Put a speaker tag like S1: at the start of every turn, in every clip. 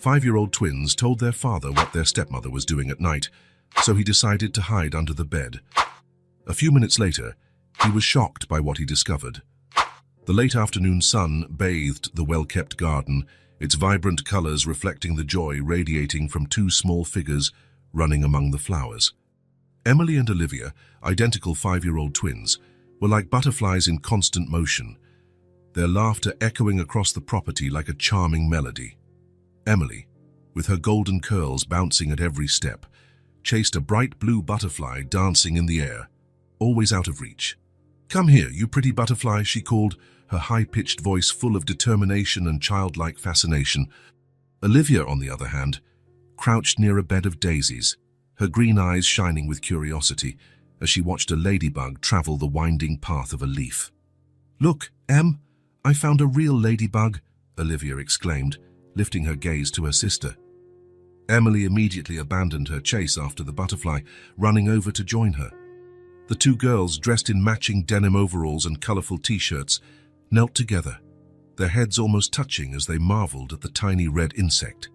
S1: 5-year-old twins told their father what their stepmother was doing at night, so he decided to hide under the bed. A few minutes later, he was shocked by what he discovered. The late afternoon sun bathed the well-kept garden, its vibrant colors reflecting the joy radiating from two small figures running among the flowers. Emily and Olivia, identical 5-year-old twins, were like butterflies in constant motion, their laughter echoing across the property like a charming melody. Emily, with her golden curls bouncing at every step, chased a bright blue butterfly dancing in the air, always out of reach. "Come here, you pretty butterfly," she called, her high-pitched voice full of determination and childlike fascination. Olivia, on the other hand, crouched near a bed of daisies, her green eyes shining with curiosity as she watched a ladybug travel the winding path of a leaf. "Look, Em, I found a real ladybug," Olivia exclaimed, lifting her gaze to her sister. Emily immediately abandoned her chase after the butterfly, running over to join her. The two girls, dressed in matching denim overalls and colorful t-shirts, knelt together, their heads almost touching as they marveled at the tiny red insect.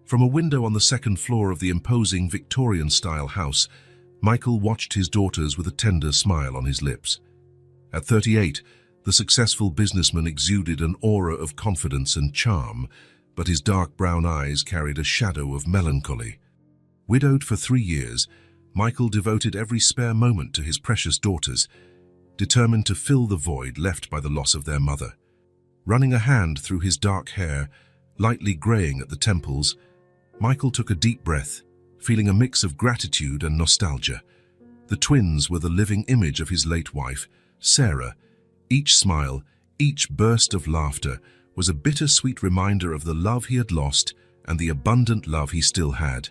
S1: From a window on the second floor of the imposing Victorian-style house, Michael watched his daughters with a tender smile on his lips. At 38, the successful businessman exuded an aura of confidence and charm, but his dark brown eyes carried a shadow of melancholy. Widowed for 3 years, Michael devoted every spare moment to his precious daughters, determined to fill the void left by the loss of their mother. Running a hand through his dark hair, lightly graying at the temples, Michael took a deep breath, feeling a mix of gratitude and nostalgia. The twins were the living image of his late wife, Sarah. Each smile, each burst of laughter was a bittersweet reminder of the love he had lost and the abundant love he still had.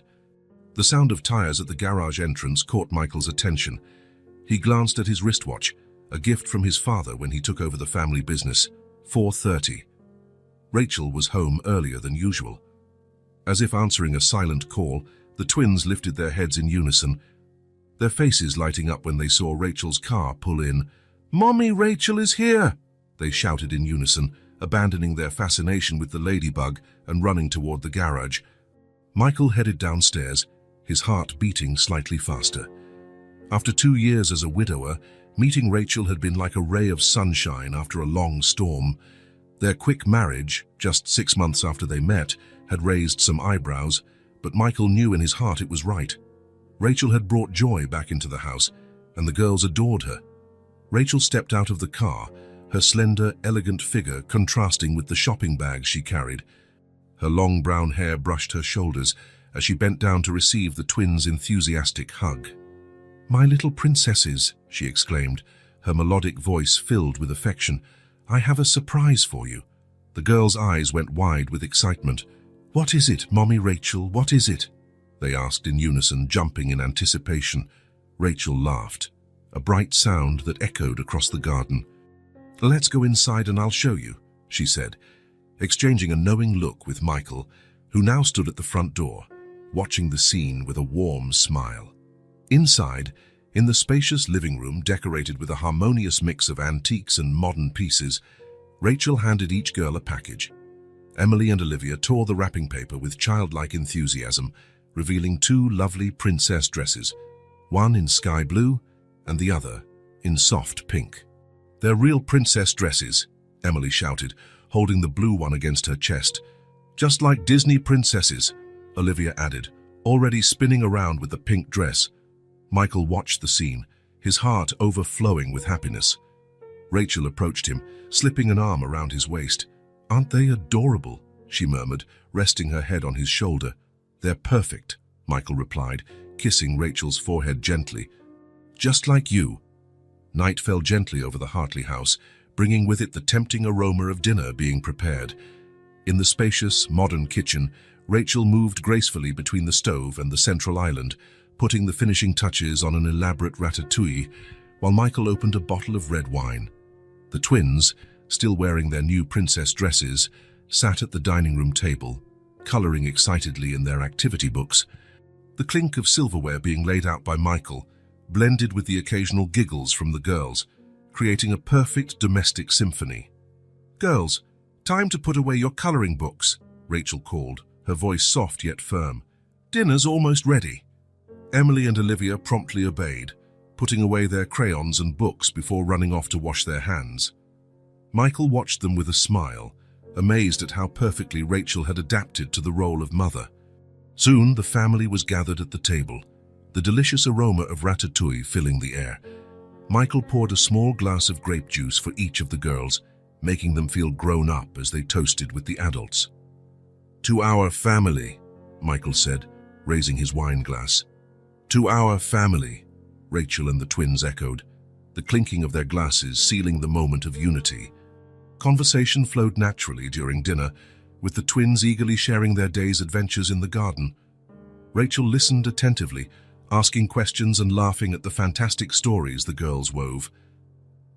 S1: The sound of tires at the garage entrance caught Michael's attention. He glanced at his wristwatch, a gift from his father when he took over the family business. 4:30. Rachel was home earlier than usual. As if answering a silent call, the twins lifted their heads in unison, their faces lighting up when they saw Rachel's car pull in. "Mommy, Rachel is here!" they shouted in unison, abandoning their fascination with the ladybug and running toward the garage. Michael headed downstairs, his heart beating slightly faster. After 2 years as a widower, meeting Rachel had been like a ray of sunshine after a long storm. Their quick marriage, just 6 months after they met, had raised some eyebrows, but Michael knew in his heart it was right. Rachel had brought joy back into the house, and the girls adored her. Rachel stepped out of the car, her slender, elegant figure contrasting with the shopping bags she carried. Her long brown hair brushed her shoulders as she bent down to receive the twins' enthusiastic hug. "My little princesses," she exclaimed, her melodic voice filled with affection. "I have a surprise for you." The girls' eyes went wide with excitement. "What is it, Mommy Rachel, what is it?" they asked in unison, jumping in anticipation. Rachel laughed, a bright sound that echoed across the garden. "Let's go inside and I'll show you," she said, exchanging a knowing look with Michael, who now stood at the front door, watching the scene with a warm smile. Inside, in the spacious living room decorated with a harmonious mix of antiques and modern pieces, Rachel handed each girl a package. Emily and Olivia tore the wrapping paper with childlike enthusiasm, revealing 2 lovely princess dresses, one in sky blue and the other in soft pink. "They're real princess dresses," Emily shouted, holding the blue one against her chest. "Just like Disney princesses," Olivia added, already spinning around with the pink dress. Michael watched the scene, his heart overflowing with happiness. Rachel approached him, slipping an arm around his waist. "Aren't they adorable?" she murmured, resting her head on his shoulder. "They're perfect," Michael replied, kissing Rachel's forehead gently. "Just like you." Night fell gently over the Hartley house, bringing with it the tempting aroma of dinner being prepared. In the spacious, modern kitchen, Rachel moved gracefully between the stove and the central island, putting the finishing touches on an elaborate ratatouille, while Michael opened a bottle of red wine. The twins, still wearing their new princess dresses, sat at the dining room table, coloring excitedly in their activity books. The clink of silverware being laid out by Michael blended with the occasional giggles from the girls, creating a perfect domestic symphony. "Girls, time to put away your coloring books," Rachel called, her voice soft yet firm. "Dinner's almost ready." Emily and Olivia promptly obeyed, putting away their crayons and books before running off to wash their hands. Michael watched them with a smile, amazed at how perfectly Rachel had adapted to the role of mother. Soon the family was gathered at the table, the delicious aroma of ratatouille filling the air. Michael poured a small glass of grape juice for each of the girls, making them feel grown up as they toasted with the adults. "To our family," Michael said, raising his wine glass. "To our family," Rachel and the twins echoed, the clinking of their glasses sealing the moment of unity. Conversation flowed naturally during dinner, with the twins eagerly sharing their day's adventures in the garden. Rachel listened attentively, asking questions and laughing at the fantastic stories the girls wove.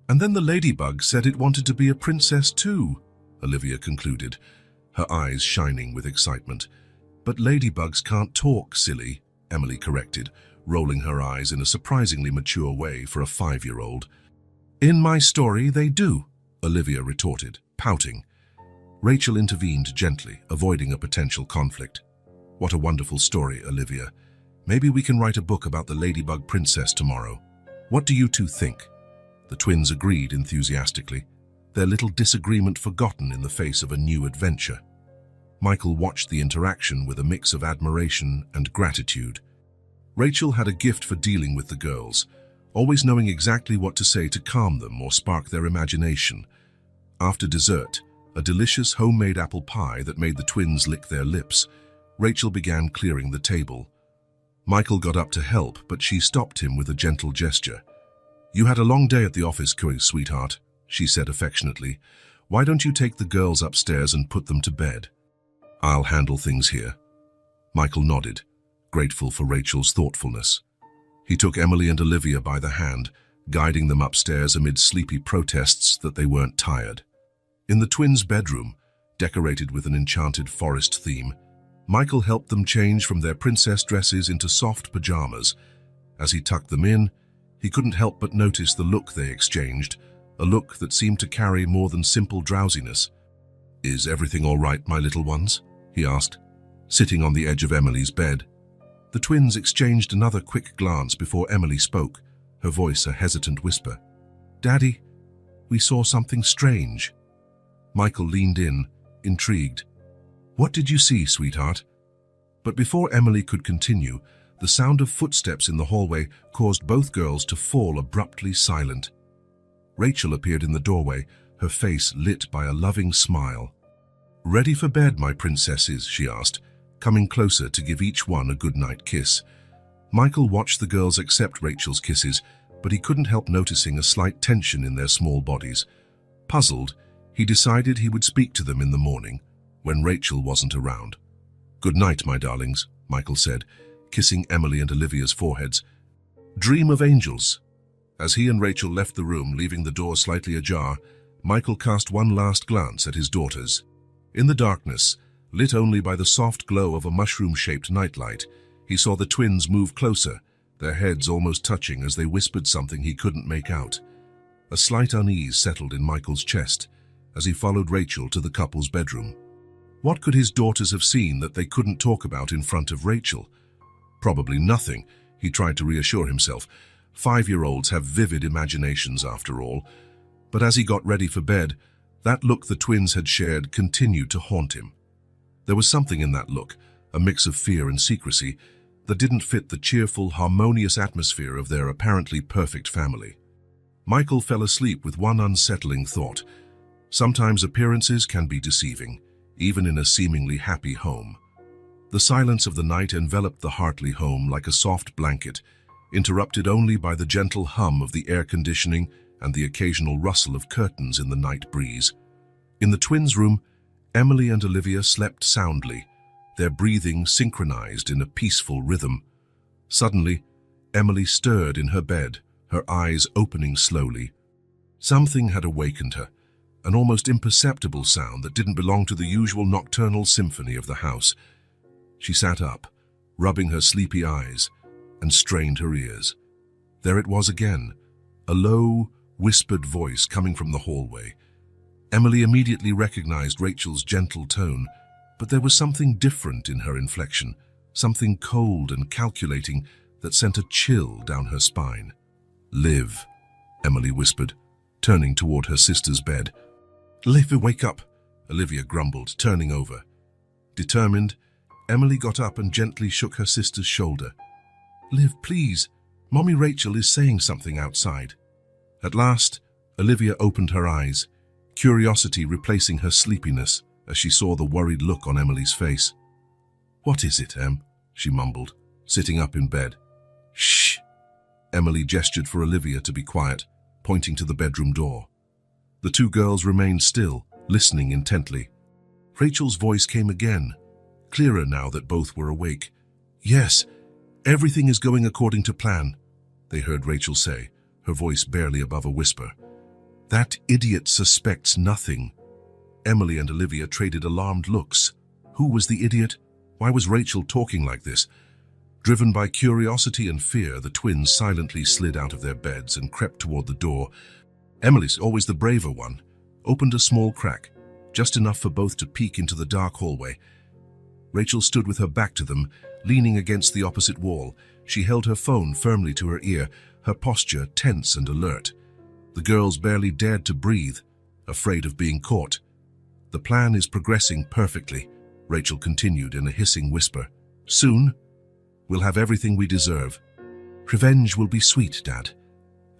S1: "And then the ladybug said it wanted to be a princess too," Olivia concluded, her eyes shining with excitement. "But ladybugs can't talk, silly," Emily corrected, rolling her eyes in a surprisingly mature way for a 5-year-old. "In my story, they do," Olivia retorted, pouting. Rachel intervened gently, avoiding a potential conflict. "What a wonderful story, Olivia. Maybe we can write a book about the ladybug princess tomorrow. What do you two think?" The twins agreed enthusiastically, their little disagreement forgotten in the face of a new adventure. Michael watched the interaction with a mix of admiration and gratitude. Rachel had a gift for dealing with the girls, always knowing exactly what to say to calm them or spark their imagination. After dessert, a delicious homemade apple pie that made the twins lick their lips, Rachel began clearing the table. Michael got up to help, but she stopped him with a gentle gesture. "You had a long day at the office, sweetheart," she said affectionately. "Why don't you take the girls upstairs and put them to bed?" "I'll handle things here." Michael nodded, grateful for Rachel's thoughtfulness. He took Emily and Olivia by the hand, guiding them upstairs amid sleepy protests that they weren't tired. In the twins' bedroom, decorated with an enchanted forest theme, Michael helped them change from their princess dresses into soft pajamas. As he tucked them in, he couldn't help but notice the look they exchanged, a look that seemed to carry more than simple drowsiness. "Is everything all right, my little ones?" he asked, sitting on the edge of Emily's bed. The twins exchanged another quick glance before Emily spoke, her voice a hesitant whisper. "Daddy, we saw something strange." Michael leaned in, intrigued. "What did you see, sweetheart?" But before Emily could continue, the sound of footsteps in the hallway caused both girls to fall abruptly silent. Rachel appeared in the doorway, her face lit by a loving smile. "Ready for bed, my princesses?" she asked, coming closer to give each one a goodnight kiss. Michael watched the girls accept Rachel's kisses, but he couldn't help noticing a slight tension in their small bodies. Puzzled, he decided he would speak to them in the morning, when Rachel wasn't around. "Good night, my darlings," Michael said, kissing Emily and Olivia's foreheads. "Dream of angels." As he and Rachel left the room, leaving the door slightly ajar, Michael cast one last glance at his daughters. In the darkness, lit only by the soft glow of a mushroom-shaped nightlight, he saw the twins move closer, their heads almost touching as they whispered something he couldn't make out. A slight unease settled in Michael's chest as he followed Rachel to the couple's bedroom. What could his daughters have seen that they couldn't talk about in front of Rachel? Probably nothing, he tried to reassure himself. 5-year-olds have vivid imaginations after all. But as he got ready for bed, that look the twins had shared continued to haunt him. There was something in that look, a mix of fear and secrecy, that didn't fit the cheerful, harmonious atmosphere of their apparently perfect family. Michael fell asleep with one unsettling thought. Sometimes appearances can be deceiving, even in a seemingly happy home. The silence of the night enveloped the Hartley home like a soft blanket, interrupted only by the gentle hum of the air conditioning and the occasional rustle of curtains in the night breeze. In the twins' room, Emily and Olivia slept soundly, their breathing synchronized in a peaceful rhythm. Suddenly, Emily stirred in her bed, her eyes opening slowly. Something had awakened her, an almost imperceptible sound that didn't belong to the usual nocturnal symphony of the house. She sat up, rubbing her sleepy eyes, and strained her ears. There it was again, a low, whispered voice coming from the hallway. Emily immediately recognized Rachel's gentle tone, but there was something different in her inflection, something cold and calculating that sent a chill down her spine. "Liv," Emily whispered, turning toward her sister's bed. "Liv, wake up," Olivia grumbled, turning over. Determined, Emily got up and gently shook her sister's shoulder. "Liv, please, Mommy Rachel is saying something outside." At last, Olivia opened her eyes, curiosity replacing her sleepiness as she saw the worried look on Emily's face. "What is it, Em?" she mumbled, sitting up in bed. "Shh!" Emily gestured for Olivia to be quiet, pointing to the bedroom door. The two girls remained still, listening intently. Rachel's voice came again, clearer now that both were awake. "Yes, everything is going according to plan," they heard Rachel say, her voice barely above a whisper. "That idiot suspects nothing." Emily and Olivia traded alarmed looks. Who was the idiot? Why was Rachel talking like this? Driven by curiosity and fear, the twins silently slid out of their beds and crept toward the door. Emily, always the braver one, opened a small crack, just enough for both to peek into the dark hallway. Rachel stood with her back to them, leaning against the opposite wall. She held her phone firmly to her ear, her posture tense and alert. The girls barely dared to breathe, afraid of being caught. "The plan is progressing perfectly," Rachel continued in a hissing whisper. "Soon, we'll have everything we deserve. Revenge will be sweet, Dad."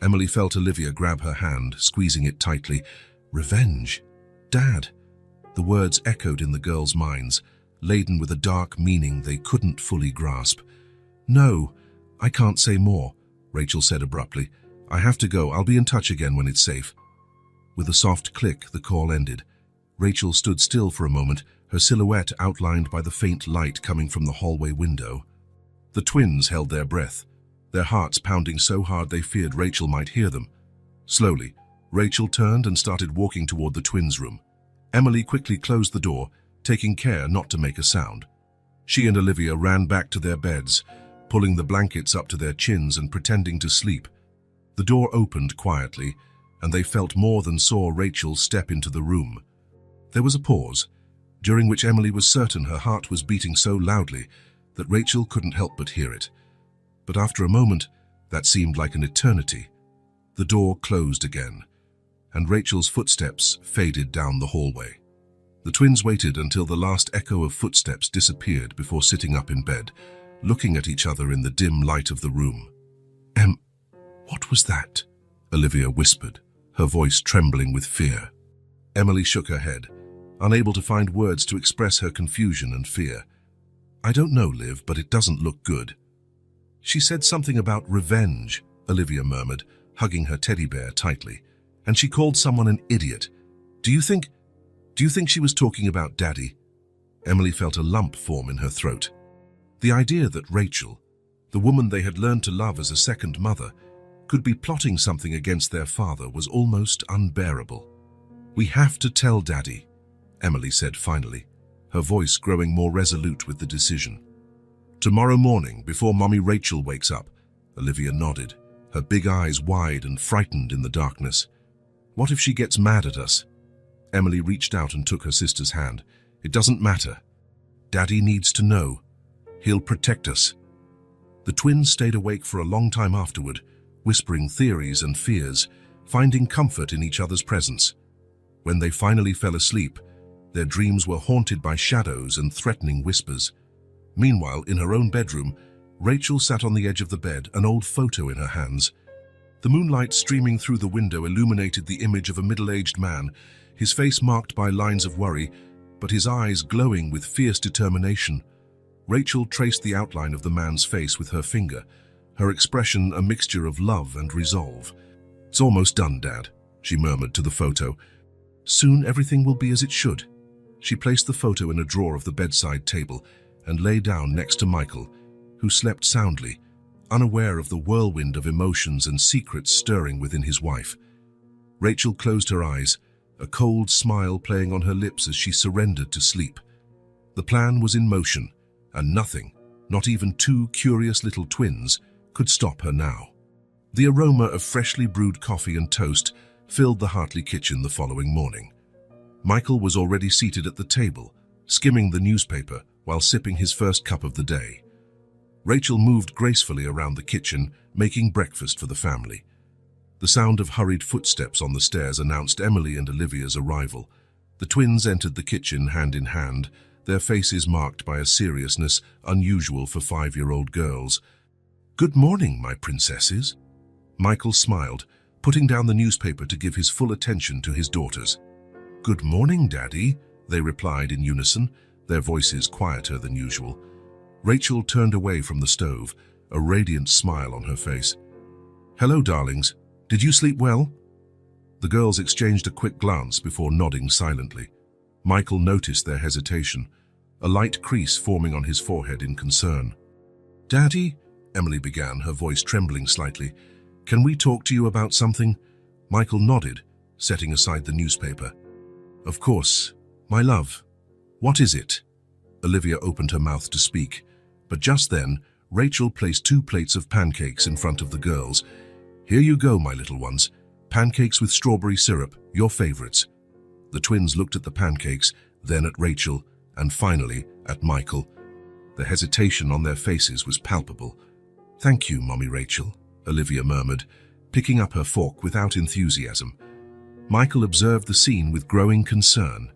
S1: Emily felt Olivia grab her hand, squeezing it tightly. "Revenge? Dad?" The words echoed in the girls' minds, laden with a dark meaning they couldn't fully grasp. "No, I can't say more," Rachel said abruptly. "I have to go. I'll be in touch again when it's safe." With a soft click, the call ended. Rachel stood still for a moment, her silhouette outlined by the faint light coming from the hallway window. The twins held their breath, their hearts pounding so hard they feared Rachel might hear them. Slowly, Rachel turned and started walking toward the twins' room. Emily quickly closed the door, taking care not to make a sound. She and Olivia ran back to their beds, pulling the blankets up to their chins and pretending to sleep. The door opened quietly, and they felt more than saw Rachel step into the room. There was a pause, during which Emily was certain her heart was beating so loudly that Rachel couldn't help but hear it. But after a moment, that seemed like an eternity. The door closed again, and Rachel's footsteps faded down the hallway. The twins waited until the last echo of footsteps disappeared before sitting up in bed, looking at each other in the dim light of the room. What was that?" Olivia whispered, her voice trembling with fear. Emily shook her head, unable to find words to express her confusion and fear. "I don't know, Liv, but it doesn't look good." "She said something about revenge," Olivia murmured, hugging her teddy bear tightly. "And she called someone an idiot. Do you think she was talking about Daddy?" Emily felt a lump form in her throat. The idea that Rachel, the woman they had learned to love as a second mother, could be plotting something against their father was almost unbearable. "We have to tell Daddy," Emily said finally, her voice growing more resolute with the decision. "Tomorrow morning, before Mommy Rachel wakes up," Olivia nodded, her big eyes wide and frightened in the darkness. "What if she gets mad at us?" Emily reached out and took her sister's hand. "It doesn't matter. Daddy needs to know. He'll protect us." The twins stayed awake for a long time afterward, whispering theories and fears, finding comfort in each other's presence. When they finally fell asleep, their dreams were haunted by shadows and threatening whispers. Meanwhile, in her own bedroom, Rachel sat on the edge of the bed, an old photo in her hands. The moonlight streaming through the window illuminated the image of a middle-aged man, his face marked by lines of worry, but his eyes glowing with fierce determination. Rachel traced the outline of the man's face with her finger, her expression a mixture of love and resolve. "It's almost done, Dad," she murmured to the photo. "Soon everything will be as it should." She placed the photo in a drawer of the bedside table and lay down next to Michael, who slept soundly, unaware of the whirlwind of emotions and secrets stirring within his wife. Rachel closed her eyes, a cold smile playing on her lips as she surrendered to sleep. The plan was in motion, and nothing, not even two curious little twins, could stop her now. The aroma of freshly brewed coffee and toast filled the Hartley kitchen the following morning. Michael was already seated at the table, skimming the newspaper while sipping his first cup of the day. Rachel moved gracefully around the kitchen, making breakfast for the family. The sound of hurried footsteps on the stairs announced Emily and Olivia's arrival. The twins entered the kitchen hand in hand, their faces marked by a seriousness unusual for 5-year-old girls. "Good morning, my princesses." Michael smiled, putting down the newspaper to give his full attention to his daughters. "Good morning, Daddy," they replied in unison, their voices quieter than usual. Rachel turned away from the stove, a radiant smile on her face. "Hello, darlings. Did you sleep well?" The girls exchanged a quick glance before nodding silently. Michael noticed their hesitation, a light crease forming on his forehead in concern. "Daddy," Emily began, her voice trembling slightly, "can we talk to you about something?" Michael nodded, setting aside the newspaper. "Of course, my love. What is it?" Olivia opened her mouth to speak, but just then, Rachel placed 2 plates of pancakes in front of the girls. "Here you go, my little ones. Pancakes with strawberry syrup, your favorites." The twins looked at the pancakes, then at Rachel, and finally at Michael. The hesitation on their faces was palpable. "Thank you, Mommy Rachel," Olivia murmured, picking up her fork without enthusiasm. Michael observed the scene with growing concern.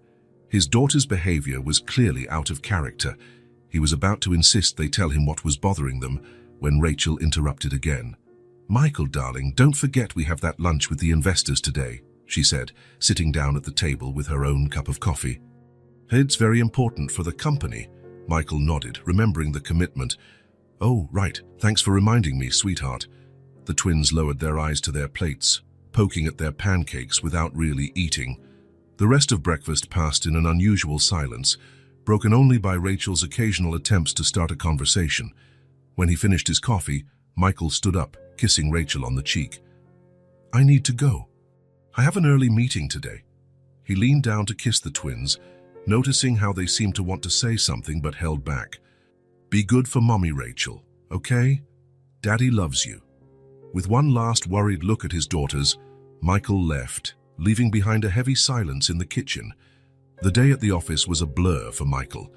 S1: His daughter's behavior was clearly out of character. He was about to insist they tell him what was bothering them when Rachel interrupted again. "Michael, darling, don't forget we have that lunch with the investors today," she said, sitting down at the table with her own cup of coffee. "It's very important for the company," Michael nodded, remembering the commitment. "Oh, right. Thanks for reminding me, sweetheart." The twins lowered their eyes to their plates, poking at their pancakes without really eating. The rest of breakfast passed in an unusual silence, broken only by Rachel's occasional attempts to start a conversation. When he finished his coffee, Michael stood up, kissing Rachel on the cheek. "I need to go. I have an early meeting today." He leaned down to kiss the twins, noticing how they seemed to want to say something but held back. "Be good for Mommy, Rachel, okay? Daddy loves you." With one last worried look at his daughters, Michael left, leaving behind a heavy silence in the kitchen. The day at the office was a blur for Michael.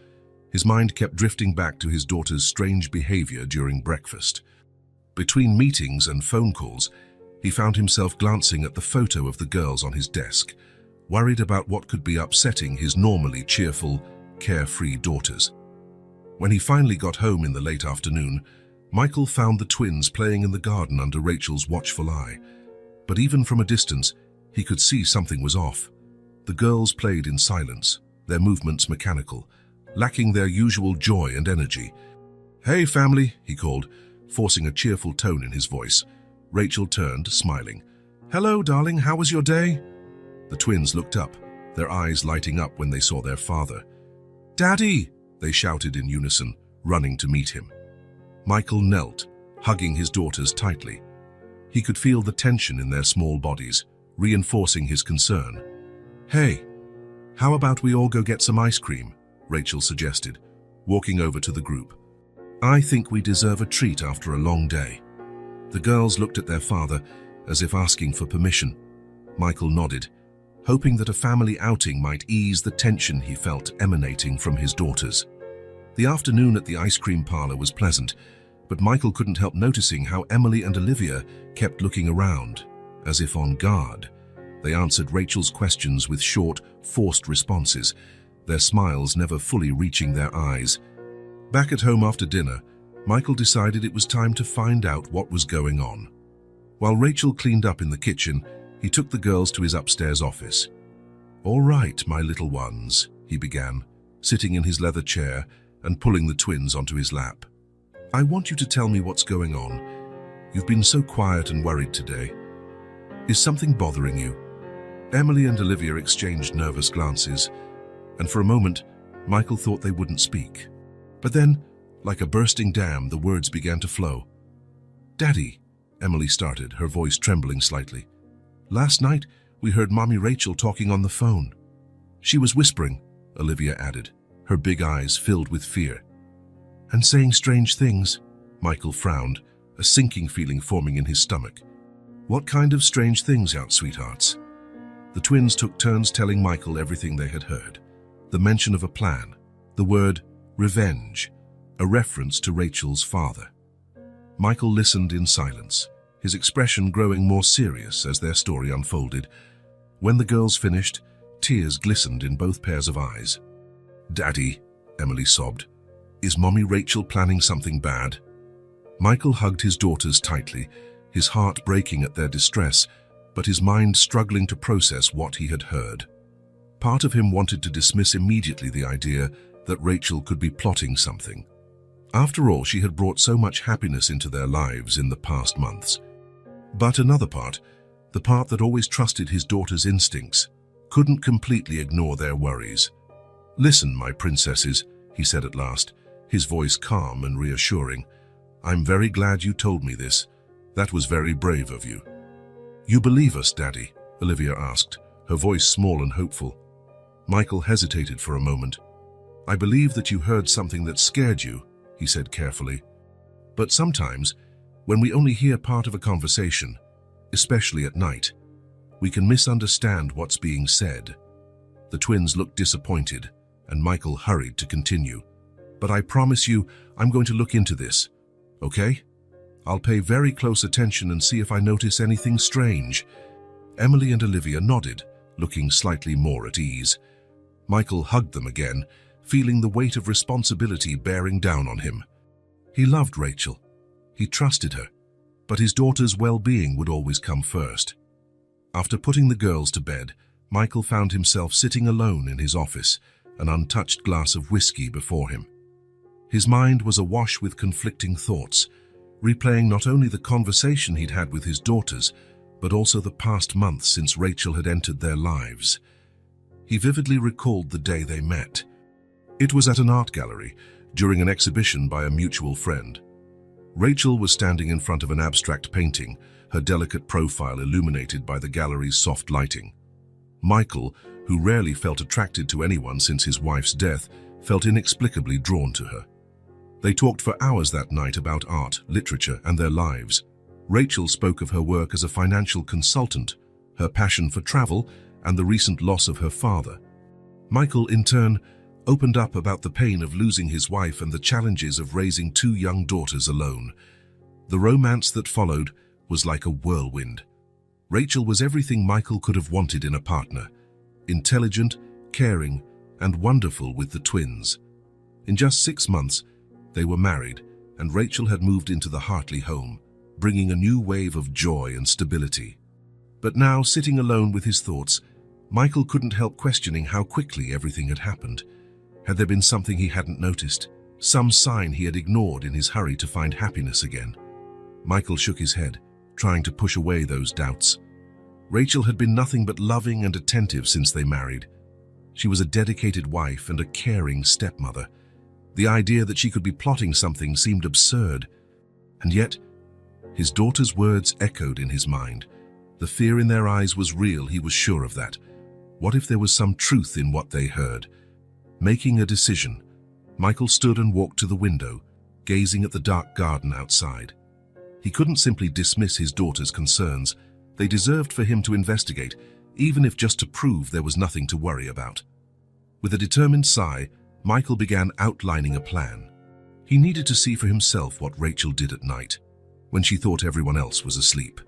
S1: His mind kept drifting back to his daughter's strange behavior during breakfast. Between meetings and phone calls, he found himself glancing at the photo of the girls on his desk, worried about what could be upsetting his normally cheerful, carefree daughters. When he finally got home in the late afternoon, Michael found the twins playing in the garden under Rachel's watchful eye. But even from a distance, he could see something was off. The girls played in silence, their movements mechanical, lacking their usual joy and energy. "Hey, family," he called, forcing a cheerful tone in his voice. Rachel turned, smiling. "Hello, darling, how was your day?" The twins looked up, their eyes lighting up when they saw their father. "Daddy!" they shouted in unison, running to meet him. Michael knelt, hugging his daughters tightly. He could feel the tension in their small bodies, reinforcing his concern. "Hey, how about we all go get some ice cream?" Rachel suggested, walking over to the group. "I think we deserve a treat after a long day." The girls looked at their father as if asking for permission. Michael nodded, hoping that a family outing might ease the tension he felt emanating from his daughters. The afternoon at the ice cream parlor was pleasant, but Michael couldn't help noticing how Emily and Olivia kept looking around, as if on guard. They answered Rachel's questions with short, forced responses, their smiles never fully reaching their eyes. Back at home after dinner, Michael decided it was time to find out what was going on. While Rachel cleaned up in the kitchen, he took the girls to his upstairs office. "All right, my little ones," he began, sitting in his leather chair and pulling the twins onto his lap. "I want you to tell me what's going on. You've been so quiet and worried today. Is something bothering you?" Emily and Olivia exchanged nervous glances, and for a moment, Michael thought they wouldn't speak. But then, like a bursting dam, the words began to flow. "Daddy," Emily started, her voice trembling slightly. "Last night, we heard Mommy Rachel talking on the phone." "She was whispering," Olivia added, her big eyes filled with fear. "And saying strange things," Michael frowned, a sinking feeling forming in his stomach. "What kind of strange things, sweethearts?" The twins took turns telling Michael everything they had heard. The mention of a plan, the word revenge, a reference to Rachel's father. Michael listened in silence, his expression growing more serious as their story unfolded. When the girls finished, tears glistened in both pairs of eyes. "Daddy," Emily sobbed, "is Mommy Rachel planning something bad?" Michael hugged his daughters tightly, his heart breaking at their distress, but his mind struggling to process what he had heard. Part of him wanted to dismiss immediately the idea that Rachel could be plotting something. After all, she had brought so much happiness into their lives in the past months. But another part, the part that always trusted his daughter's instincts, couldn't completely ignore their worries. "Listen, my princesses," he said at last, his voice calm and reassuring. "I'm very glad you told me this. That was very brave of you." "You believe us, Daddy?" Olivia asked, her voice small and hopeful. Michael hesitated for a moment. "I believe that you heard something that scared you," he said carefully. "But sometimes, when we only hear part of a conversation, especially at night, we can misunderstand what's being said." The twins looked disappointed, and Michael hurried to continue. "But I promise you, I'm going to look into this, okay? I'll pay very close attention and see if I notice anything strange." Emily and Olivia nodded, looking slightly more at ease. Michael hugged them again, feeling the weight of responsibility bearing down on him. He loved Rachel. He trusted her, but his daughter's well-being would always come first. After putting the girls to bed, Michael found himself sitting alone in his office, an untouched glass of whiskey before him. His mind was awash with conflicting thoughts, replaying not only the conversation he'd had with his daughters, but also the past months since Rachel had entered their lives. He vividly recalled the day they met. It was at an art gallery, during an exhibition by a mutual friend. Rachel was standing in front of an abstract painting, her delicate profile illuminated by the gallery's soft lighting. Michael, who rarely felt attracted to anyone since his wife's death, felt inexplicably drawn to her. They talked for hours that night about art, literature, and their lives. Rachel spoke of her work as a financial consultant, her passion for travel, and the recent loss of her father. Michael, in turn, opened up about the pain of losing his wife and the challenges of raising two young daughters alone. The romance that followed was like a whirlwind. Rachel was everything Michael could have wanted in a partner: intelligent, caring, and wonderful with the twins. In just 6 months, they were married, and Rachel had moved into the Hartley home, bringing a new wave of joy and stability. But now, sitting alone with his thoughts, Michael couldn't help questioning how quickly everything had happened. Had there been something he hadn't noticed, some sign he had ignored in his hurry to find happiness again? Michael shook his head, trying to push away those doubts. Rachel had been nothing but loving and attentive since they married. She was a dedicated wife and a caring stepmother. The idea that she could be plotting something seemed absurd. And yet, his daughter's words echoed in his mind. The fear in their eyes was real, he was sure of that. What if there was some truth in what they heard? Making a decision, Michael stood and walked to the window, gazing at the dark garden outside. He couldn't simply dismiss his daughter's concerns. They deserved for him to investigate, even if just to prove there was nothing to worry about. With a determined sigh, Michael began outlining a plan. He needed to see for himself what Rachel did at night, when she thought everyone else was asleep.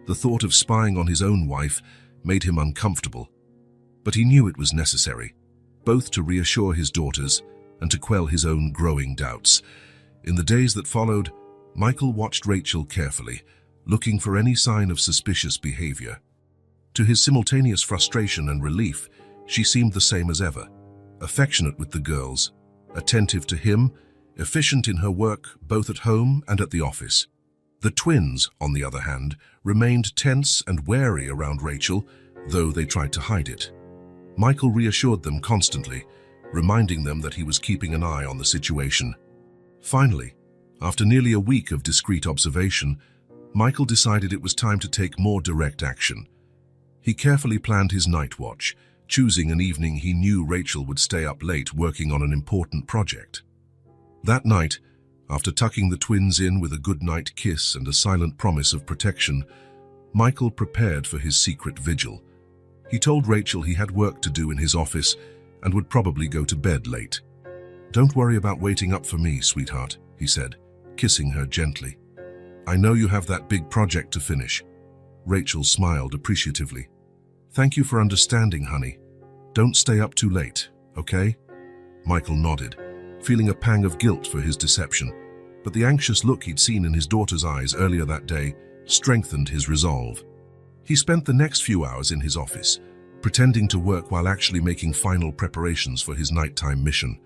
S1: The thought of spying on his own wife made him uncomfortable, but he knew it was necessary, both to reassure his daughters and to quell his own growing doubts. In the days that followed, Michael watched Rachel carefully, looking for any sign of suspicious behavior. To his simultaneous frustration and relief, she seemed the same as ever, affectionate with the girls, attentive to him, efficient in her work both at home and at the office. The twins, on the other hand, remained tense and wary around Rachel, though they tried to hide it. Michael reassured them constantly, reminding them that he was keeping an eye on the situation. Finally, after nearly a week of discreet observation, Michael decided it was time to take more direct action. He carefully planned his night watch, choosing an evening he knew Rachel would stay up late working on an important project. That night, after tucking the twins in with a goodnight kiss and a silent promise of protection, Michael prepared for his secret vigil. He told Rachel he had work to do in his office and would probably go to bed late. "Don't worry about waiting up for me, sweetheart," he said, kissing her gently. "I know you have that big project to finish." Rachel smiled appreciatively. "Thank you for understanding, honey. Don't stay up too late, okay?" Michael nodded, feeling a pang of guilt for his deception, but the anxious look he'd seen in his daughter's eyes earlier that day strengthened his resolve. He spent the next few hours in his office, pretending to work while actually making final preparations for his nighttime mission.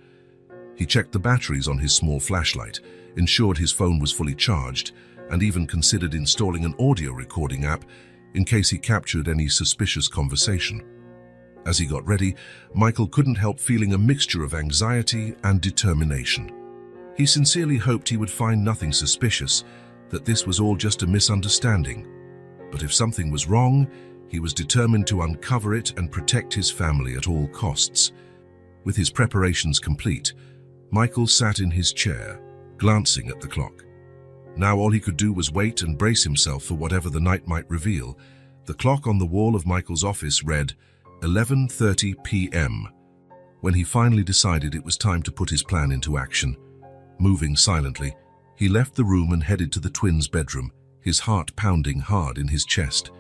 S1: He checked the batteries on his small flashlight, ensured his phone was fully charged, and even considered installing an audio recording app in case he captured any suspicious conversation. As he got ready, Michael couldn't help feeling a mixture of anxiety and determination. He sincerely hoped he would find nothing suspicious, that this was all just a misunderstanding. But if something was wrong, he was determined to uncover it and protect his family at all costs. With his preparations complete, Michael sat in his chair, glancing at the clock. Now all he could do was wait and brace himself for whatever the night might reveal. The clock on the wall of Michael's office read 11:30 p.m. when he finally decided it was time to put his plan into action. Moving silently, he left the room and headed to the twins' bedroom, his heart pounding hard in his chest.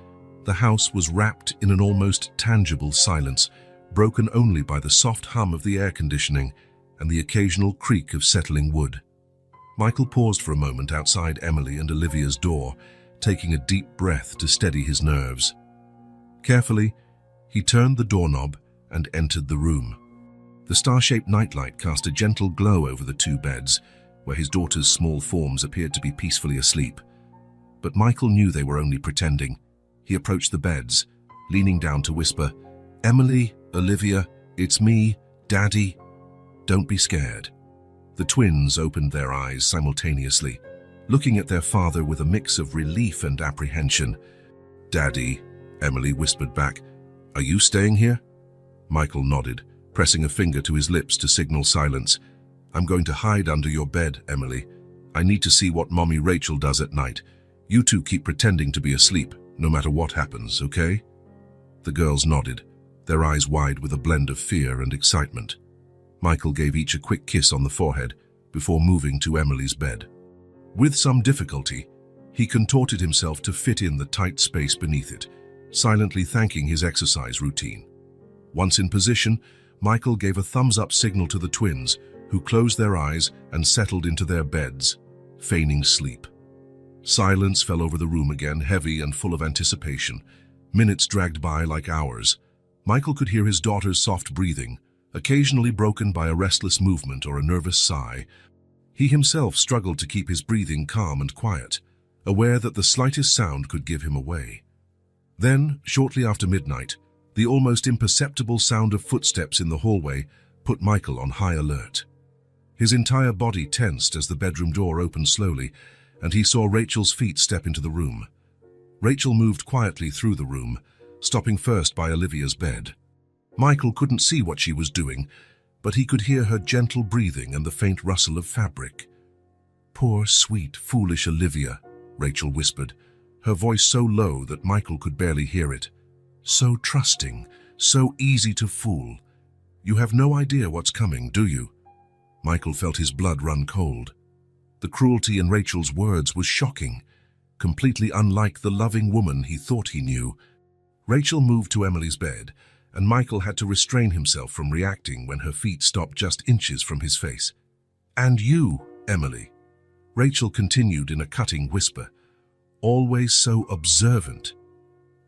S1: The house was wrapped in an almost tangible silence, broken only by the soft hum of the air conditioning and the occasional creak of settling wood. Michael paused for a moment outside Emily and Olivia's door, taking a deep breath to steady his nerves. Carefully, he turned the doorknob and entered the room. The star-shaped nightlight cast a gentle glow over the two beds, where his daughter's small forms appeared to be peacefully asleep. But Michael knew they were only pretending. He approached the beds, leaning down to whisper, "Emily, Olivia, it's me, Daddy. Don't be scared." The twins opened their eyes simultaneously, looking at their father with a mix of relief and apprehension. "Daddy," Emily whispered back, "are you staying here?" Michael nodded, pressing a finger to his lips to signal silence. "I'm going to hide under your bed, Emily. I need to see what Mommy Rachel does at night. You two keep pretending to be asleep, no matter what happens, okay?" The girls nodded, their eyes wide with a blend of fear and excitement. Michael gave each a quick kiss on the forehead before moving to Emily's bed. With some difficulty, he contorted himself to fit in the tight space beneath it, silently thanking his exercise routine. Once in position, Michael gave a thumbs-up signal to the twins, who closed their eyes and settled into their beds, feigning sleep. Silence fell over the room again, heavy and full of anticipation. Minutes dragged by like hours. Michael could hear his daughter's soft breathing, occasionally broken by a restless movement or a nervous sigh. He himself struggled to keep his breathing calm and quiet, aware that the slightest sound could give him away. Then, shortly after midnight, the almost imperceptible sound of footsteps in the hallway put Michael on high alert. His entire body tensed as the bedroom door opened slowly, and he saw Rachel's feet step into the room. Rachel moved quietly through the room, stopping first by Olivia's bed. Michael couldn't see what she was doing, but he could hear her gentle breathing and the faint rustle of fabric. "Poor, sweet, foolish Olivia," Rachel whispered, her voice so low that Michael could barely hear it. "So trusting, so easy to fool. You have no idea what's coming, do you?" Michael felt his blood run cold. The cruelty in Rachel's words was shocking, completely unlike the loving woman he thought he knew. Rachel moved to Emily's bed, and Michael had to restrain himself from reacting when her feet stopped just inches from his face. "And you, Emily," Rachel continued in a cutting whisper, "always so observant.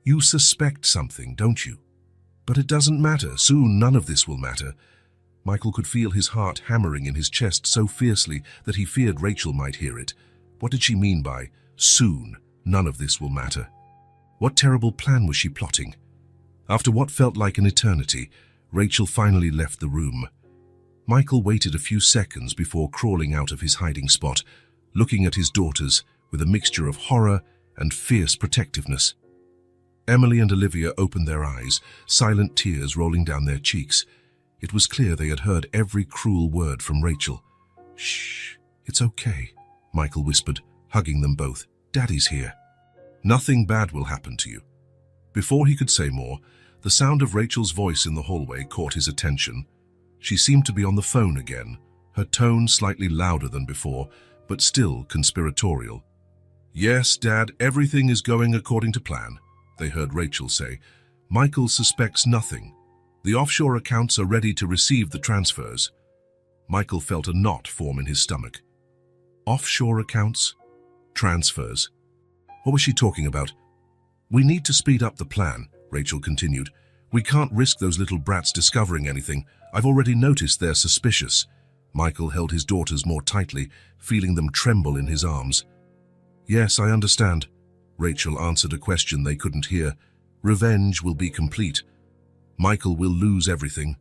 S1: You suspect something, don't you? But it doesn't matter. Soon none of this will matter." Michael could feel his heart hammering in his chest so fiercely that he feared Rachel might hear it. What did she mean by, "soon none of this will matter"? What terrible plan was she plotting? After what felt like an eternity, Rachel finally left the room. Michael waited a few seconds before crawling out of his hiding spot, looking at his daughters with a mixture of horror and fierce protectiveness. Emily and Olivia opened their eyes, silent tears rolling down their cheeks. It was clear they had heard every cruel word from Rachel. "Shh, it's okay," Michael whispered, hugging them both. "Daddy's here. Nothing bad will happen to you." Before he could say more, the sound of Rachel's voice in the hallway caught his attention. She seemed to be on the phone again, her tone slightly louder than before, but still conspiratorial. "Yes, Dad, everything is going according to plan," they heard Rachel say. "Michael suspects nothing. The offshore accounts are ready to receive the transfers." Michael felt a knot form in his stomach. Offshore accounts? Transfers? What was she talking about? "We need to speed up the plan," Rachel continued. "We can't risk those little brats discovering anything. I've already noticed they're suspicious." Michael held his daughters more tightly, feeling them tremble in his arms. "Yes, I understand." Rachel answered a question they couldn't hear. "Revenge will be complete. Michael will lose everything,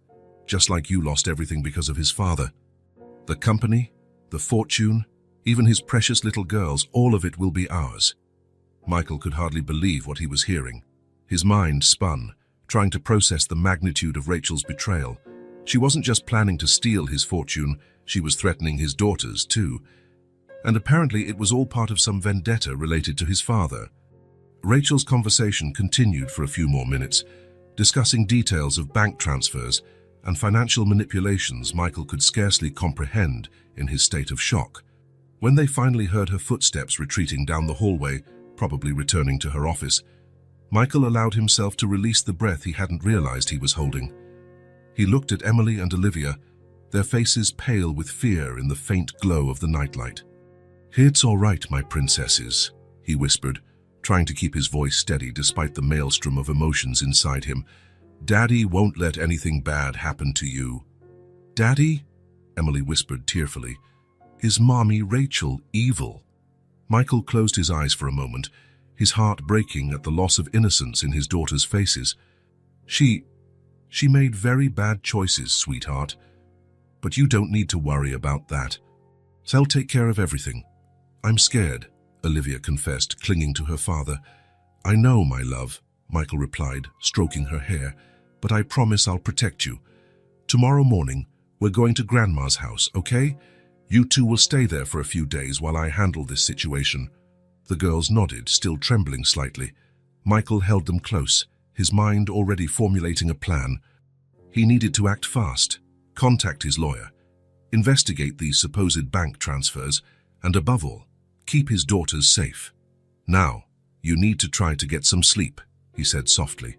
S1: just like you lost everything because of his father. The company, the fortune, even his precious little girls, all of it will be ours." Michael could hardly believe what he was hearing. His mind spun, trying to process the magnitude of Rachel's betrayal. She wasn't just planning to steal his fortune, she was threatening his daughters too. And apparently it was all part of some vendetta related to his father. Rachel's conversation continued for a few more minutes, discussing details of bank transfers and financial manipulations Michael could scarcely comprehend in his state of shock. When they finally heard her footsteps retreating down the hallway, probably returning to her office, Michael allowed himself to release the breath he hadn't realized he was holding. He looked at Emily and Olivia, their faces pale with fear in the faint glow of the nightlight. "It's all right, my princesses," he whispered, trying to keep his voice steady despite the maelstrom of emotions inside him. "Daddy won't let anything bad happen to you." "Daddy?" Emily whispered tearfully. "Is Mommy Rachel evil?" Michael closed his eyes for a moment, his heart breaking at the loss of innocence in his daughters' faces. She made very bad choices, sweetheart. But you don't need to worry about that. They'll take care of everything." "I'm scared," Olivia confessed, clinging to her father. "I know, my love," Michael replied, stroking her hair, "but I promise I'll protect you. Tomorrow morning, we're going to Grandma's house, okay? You two will stay there for a few days while I handle this situation." The girls nodded, still trembling slightly. Michael held them close, his mind already formulating a plan. He needed to act fast, contact his lawyer, investigate these supposed bank transfers, and above all, keep his daughters safe. "Now, you need to try to get some sleep," he said softly.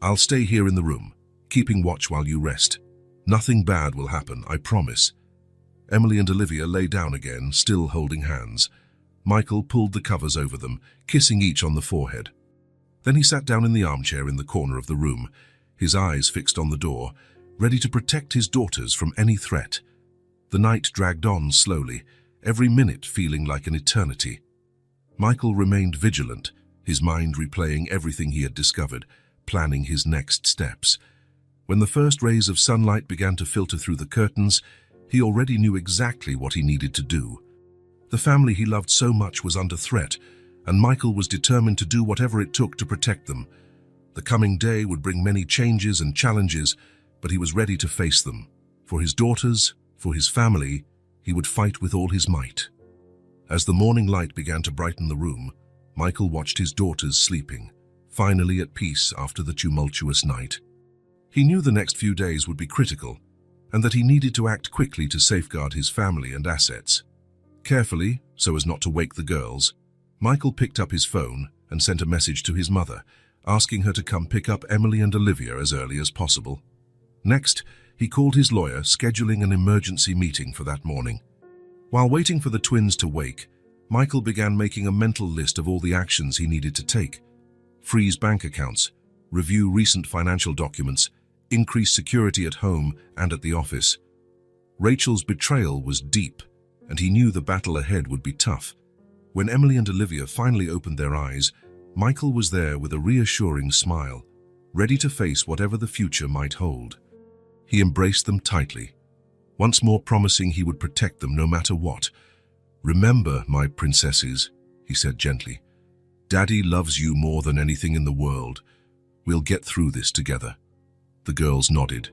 S1: "I'll stay here in the room, keeping watch while you rest. Nothing bad will happen, I promise." Emily and Olivia lay down again, still holding hands. Michael pulled the covers over them, kissing each on the forehead. Then he sat down in the armchair in the corner of the room, his eyes fixed on the door, ready to protect his daughters from any threat. The night dragged on slowly, every minute feeling like an eternity. Michael remained vigilant, his mind replaying everything he had discovered, planning his next steps. When the first rays of sunlight began to filter through the curtains, he already knew exactly what he needed to do. The family he loved so much was under threat, and Michael was determined to do whatever it took to protect them. The coming day would bring many changes and challenges, but he was ready to face them. For his daughters, for his family, he would fight with all his might. As the morning light began to brighten the room, Michael watched his daughters sleeping, finally at peace after the tumultuous night. He knew the next few days would be critical, and that he needed to act quickly to safeguard his family and assets. Carefully, so as not to wake the girls, Michael picked up his phone and sent a message to his mother, asking her to come pick up Emily and Olivia as early as possible. Next, he called his lawyer, scheduling an emergency meeting for that morning. While waiting for the twins to wake, Michael began making a mental list of all the actions he needed to take. Freeze bank accounts, review recent financial documents, increase security at home and at the office. Rachel's betrayal was deep, and he knew the battle ahead would be tough. When Emily and Olivia finally opened their eyes, Michael was there with a reassuring smile, ready to face whatever the future might hold. He embraced them tightly, once more promising he would protect them no matter what. "Remember, my princesses," he said gently, "Daddy loves you more than anything in the world. We'll get through this together." The girls nodded,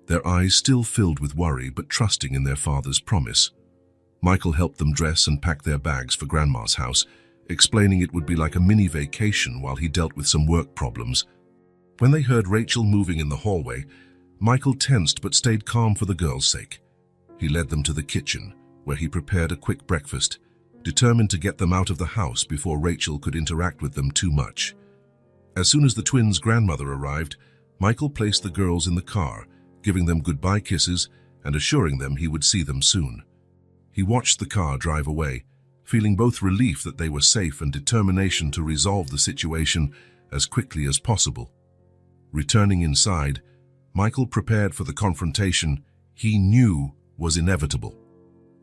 S1: their eyes still filled with worry but trusting in their father's promise. Michael helped them dress and pack their bags for Grandma's house, explaining it would be like a mini vacation while he dealt with some work problems. When they heard Rachel moving in the hallway, Michael tensed but stayed calm for the girls' sake. He led them to the kitchen, where he prepared a quick breakfast, determined to get them out of the house before Rachel could interact with them too much. As soon as the twins' grandmother arrived, Michael placed the girls in the car, giving them goodbye kisses and assuring them he would see them soon. He watched the car drive away, feeling both relief that they were safe and determination to resolve the situation as quickly as possible. Returning inside, Michael prepared for the confrontation he knew was inevitable.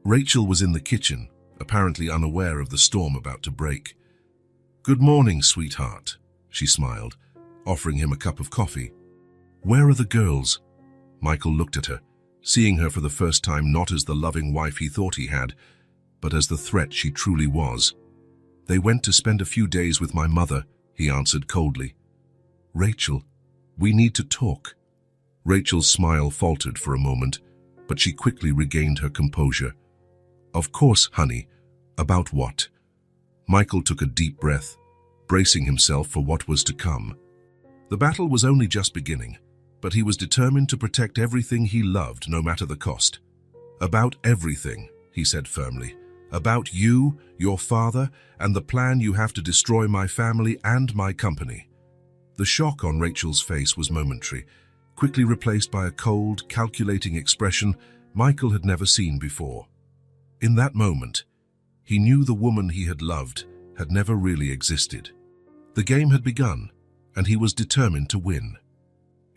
S1: Rachel was in the kitchen, apparently unaware of the storm about to break. "Good morning, sweetheart," she smiled, offering him a cup of coffee. "Where are the girls?" Michael looked at her, seeing her for the first time not as the loving wife he thought he had, but as the threat she truly was. "They went to spend a few days with my mother," he answered coldly. "Rachel, we need to talk." Rachel's smile faltered for a moment, but she quickly regained her composure. "Of course, honey. About what?" Michael took a deep breath, bracing himself for what was to come. The battle was only just beginning, but he was determined to protect everything he loved, no matter the cost. "About everything," he said firmly. "About you, your father, and the plan you have to destroy my family and my company." The shock on Rachel's face was momentary, quickly replaced by a cold, calculating expression Michael had never seen before. In that moment, he knew the woman he had loved had never really existed. The game had begun, and he was determined to win.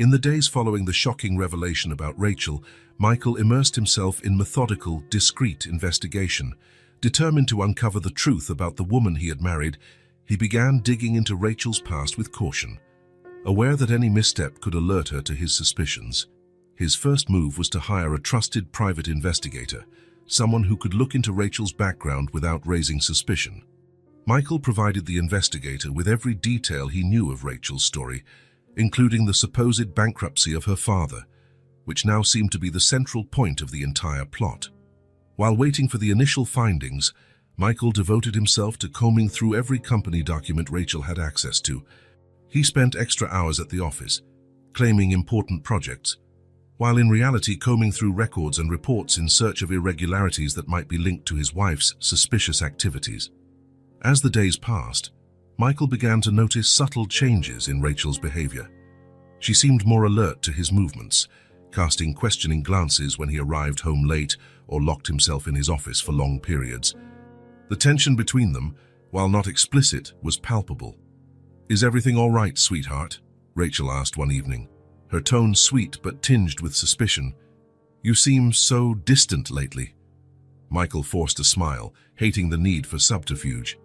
S1: In the days following the shocking revelation about Rachel, Michael immersed himself in methodical, discreet investigation. Determined to uncover the truth about the woman he had married, he began digging into Rachel's past with caution, aware that any misstep could alert her to his suspicions. His first move was to hire a trusted private investigator, someone who could look into Rachel's background without raising suspicion. Michael provided the investigator with every detail he knew of Rachel's story, including the supposed bankruptcy of her father, which now seemed to be the central point of the entire plot. While waiting for the initial findings, Michael devoted himself to combing through every company document Rachel had access to. He spent extra hours at the office, claiming important projects, while in reality combing through records and reports in search of irregularities that might be linked to his wife's suspicious activities. As the days passed, Michael began to notice subtle changes in Rachel's behavior. She seemed more alert to his movements, casting questioning glances when he arrived home late or locked himself in his office for long periods. The tension between them, while not explicit, was palpable. "Is everything all right, sweetheart?" Rachel asked one evening, her tone sweet but tinged with suspicion. "You seem so distant lately." Michael forced a smile, hating the need for subterfuge.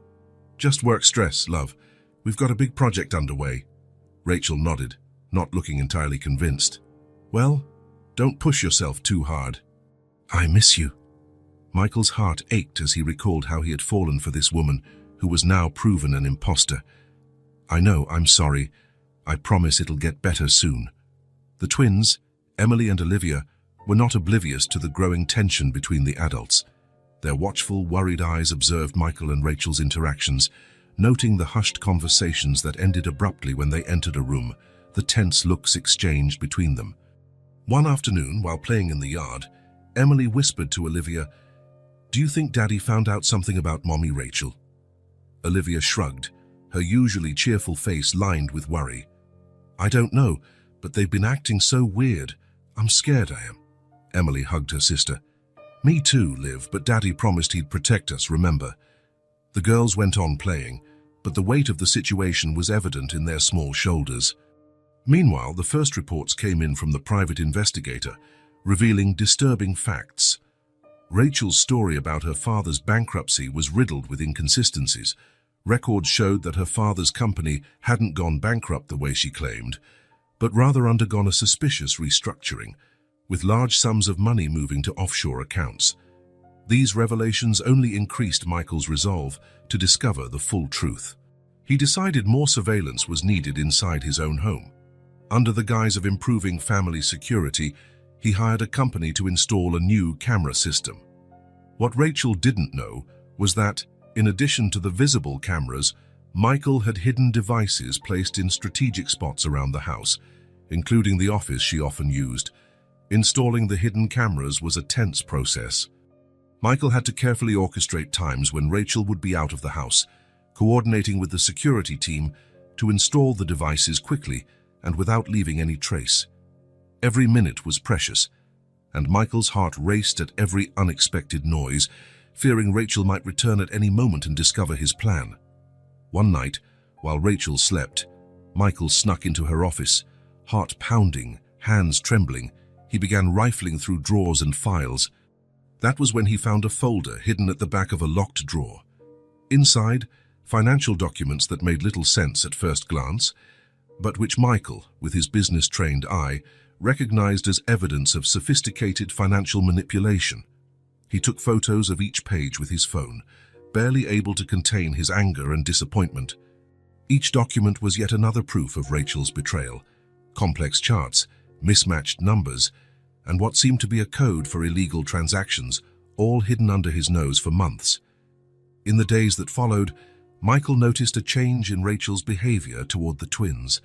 S1: "Just work stress, love. We've got a big project underway." Rachel nodded, not looking entirely convinced. "Well, don't push yourself too hard." "I miss you." Michael's heart ached as he recalled how he had fallen for this woman, who was now proven an imposter. "I know, I'm sorry. I promise it'll get better soon." The twins, Emily and Olivia, were not oblivious to the growing tension between the adults. Their watchful, worried eyes observed Michael and Rachel's interactions, noting the hushed conversations that ended abruptly when they entered a room, the tense looks exchanged between them. One afternoon, while playing in the yard, Emily whispered to Olivia, "Do you think Daddy found out something about Mommy Rachel?" Olivia shrugged, her usually cheerful face lined with worry. "I don't know, but they've been acting so weird. I'm scared I am." Emily hugged her sister. "Me too, Liv, but Daddy promised he'd protect us, remember?" The girls went on playing, but the weight of the situation was evident in their small shoulders. Meanwhile, the first reports came in from the private investigator, revealing disturbing facts. Rachel's story about her father's bankruptcy was riddled with inconsistencies. Records showed that her father's company hadn't gone bankrupt the way she claimed, but rather undergone a suspicious restructuring, with large sums of money moving to offshore accounts. These revelations only increased Michael's resolve to discover the full truth. He decided more surveillance was needed inside his own home. Under the guise of improving family security, he hired a company to install a new camera system. What Rachel didn't know was that, in addition to the visible cameras, Michael had hidden devices placed in strategic spots around the house, including the office she often used. Installing the hidden cameras was a tense process. Michael had to carefully orchestrate times when Rachel would be out of the house, coordinating with the security team to install the devices quickly and without leaving any trace. Every minute was precious, and Michael's heart raced at every unexpected noise, fearing Rachel might return at any moment and discover his plan. One night, while Rachel slept, Michael snuck into her office. Heart pounding, hands trembling, he began rifling through drawers and files. That was when he found a folder hidden at the back of a locked drawer. Inside, financial documents that made little sense at first glance, but which Michael, with his business-trained eye, recognized as evidence of sophisticated financial manipulation. He took photos of each page with his phone, barely able to contain his anger and disappointment. Each document was yet another proof of Rachel's betrayal. Complex charts, mismatched numbers, and what seemed to be a code for illegal transactions, all hidden under his nose for months. In the days that followed, Michael noticed a change in Rachel's behavior toward the twins.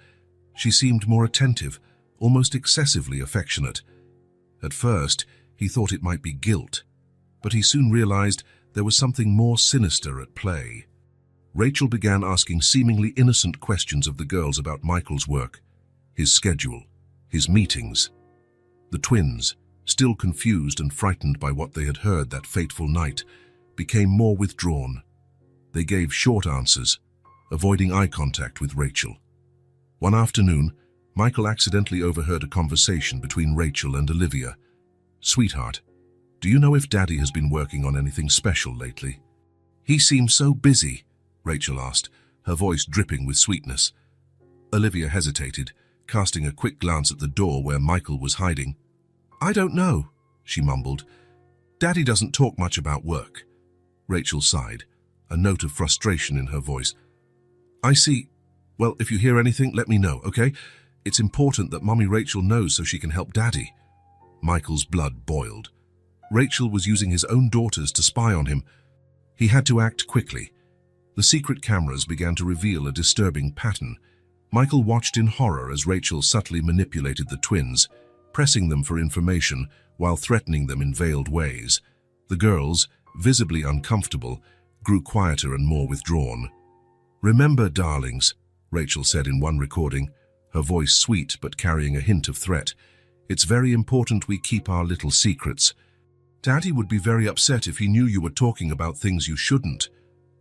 S1: She seemed more attentive, almost excessively affectionate. At first, he thought it might be guilt, but he soon realized there was something more sinister at play. Rachel began asking seemingly innocent questions of the girls about Michael's work, his schedule, his meetings. The twins, still confused and frightened by what they had heard that fateful night, became more withdrawn. They gave short answers, avoiding eye contact with Rachel. One afternoon, Michael accidentally overheard a conversation between Rachel and Olivia. "Sweetheart, do you know if Daddy has been working on anything special lately?" "He seems so busy," Rachel asked, her voice dripping with sweetness. Olivia hesitated, casting a quick glance at the door where Michael was hiding. "I don't know," she mumbled. "Daddy doesn't talk much about work." Rachel sighed, a note of frustration in her voice. "I see. Well, if you hear anything, let me know, okay? It's important that Mommy Rachel knows so she can help Daddy." Michael's blood boiled. Rachel was using his own daughters to spy on him. He had to act quickly. The secret cameras began to reveal a disturbing pattern. Michael watched in horror as Rachel subtly manipulated the twins, pressing them for information while threatening them in veiled ways. The girls, visibly uncomfortable, grew quieter and more withdrawn. "Remember, darlings," Rachel said in one recording, her voice sweet but carrying a hint of threat, "it's very important we keep our little secrets. Daddy would be very upset if he knew you were talking about things you shouldn't."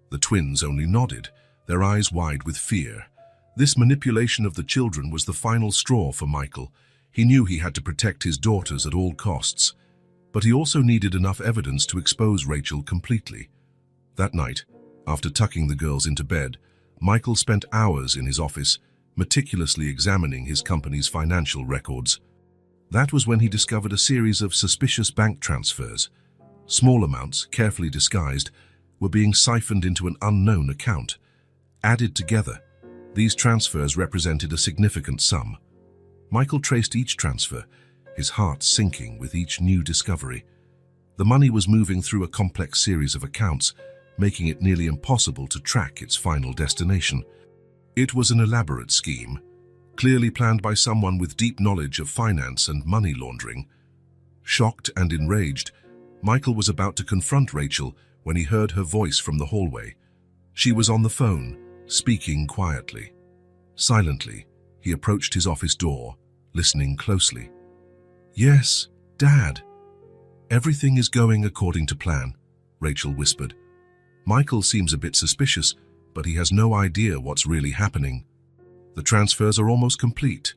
S1: The twins only nodded, their eyes wide with fear. This manipulation of the children was the final straw for Michael. He knew he had to protect his daughters at all costs, but he also needed enough evidence to expose Rachel completely. That night, after tucking the girls into bed, Michael spent hours in his office, meticulously examining his company's financial records. That was when he discovered a series of suspicious bank transfers. Small amounts, carefully disguised, were being siphoned into an unknown account. Added together, these transfers represented a significant sum. Michael traced each transfer, his heart sinking with each new discovery. The money was moving through a complex series of accounts, making it nearly impossible to track its final destination. It was an elaborate scheme, clearly planned by someone with deep knowledge of finance and money laundering. Shocked and enraged, Michael was about to confront Rachel when he heard her voice from the hallway. She was on the phone, speaking quietly. Silently, he approached his office door, listening closely. "Yes, Dad." "Everything is going according to plan," Rachel whispered. "Michael seems a bit suspicious, but he has no idea what's really happening. The transfers are almost complete."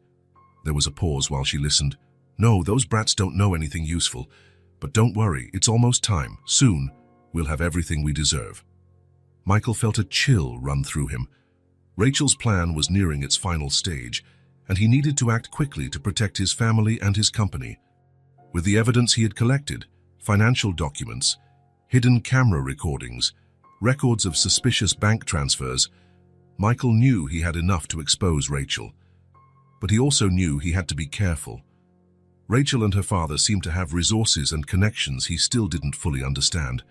S1: There was a pause while she listened. "No, those brats don't know anything useful. But don't worry, it's almost time. Soon, we'll have everything we deserve." Michael felt a chill run through him. Rachel's plan was nearing its final stage, and he needed to act quickly to protect his family and his company. With the evidence he had collected, financial documents, hidden camera recordings, records of suspicious bank transfers, Michael knew he had enough to expose Rachel. But he also knew he had to be careful. Rachel and her father seemed to have resources and connections he still didn't fully understand.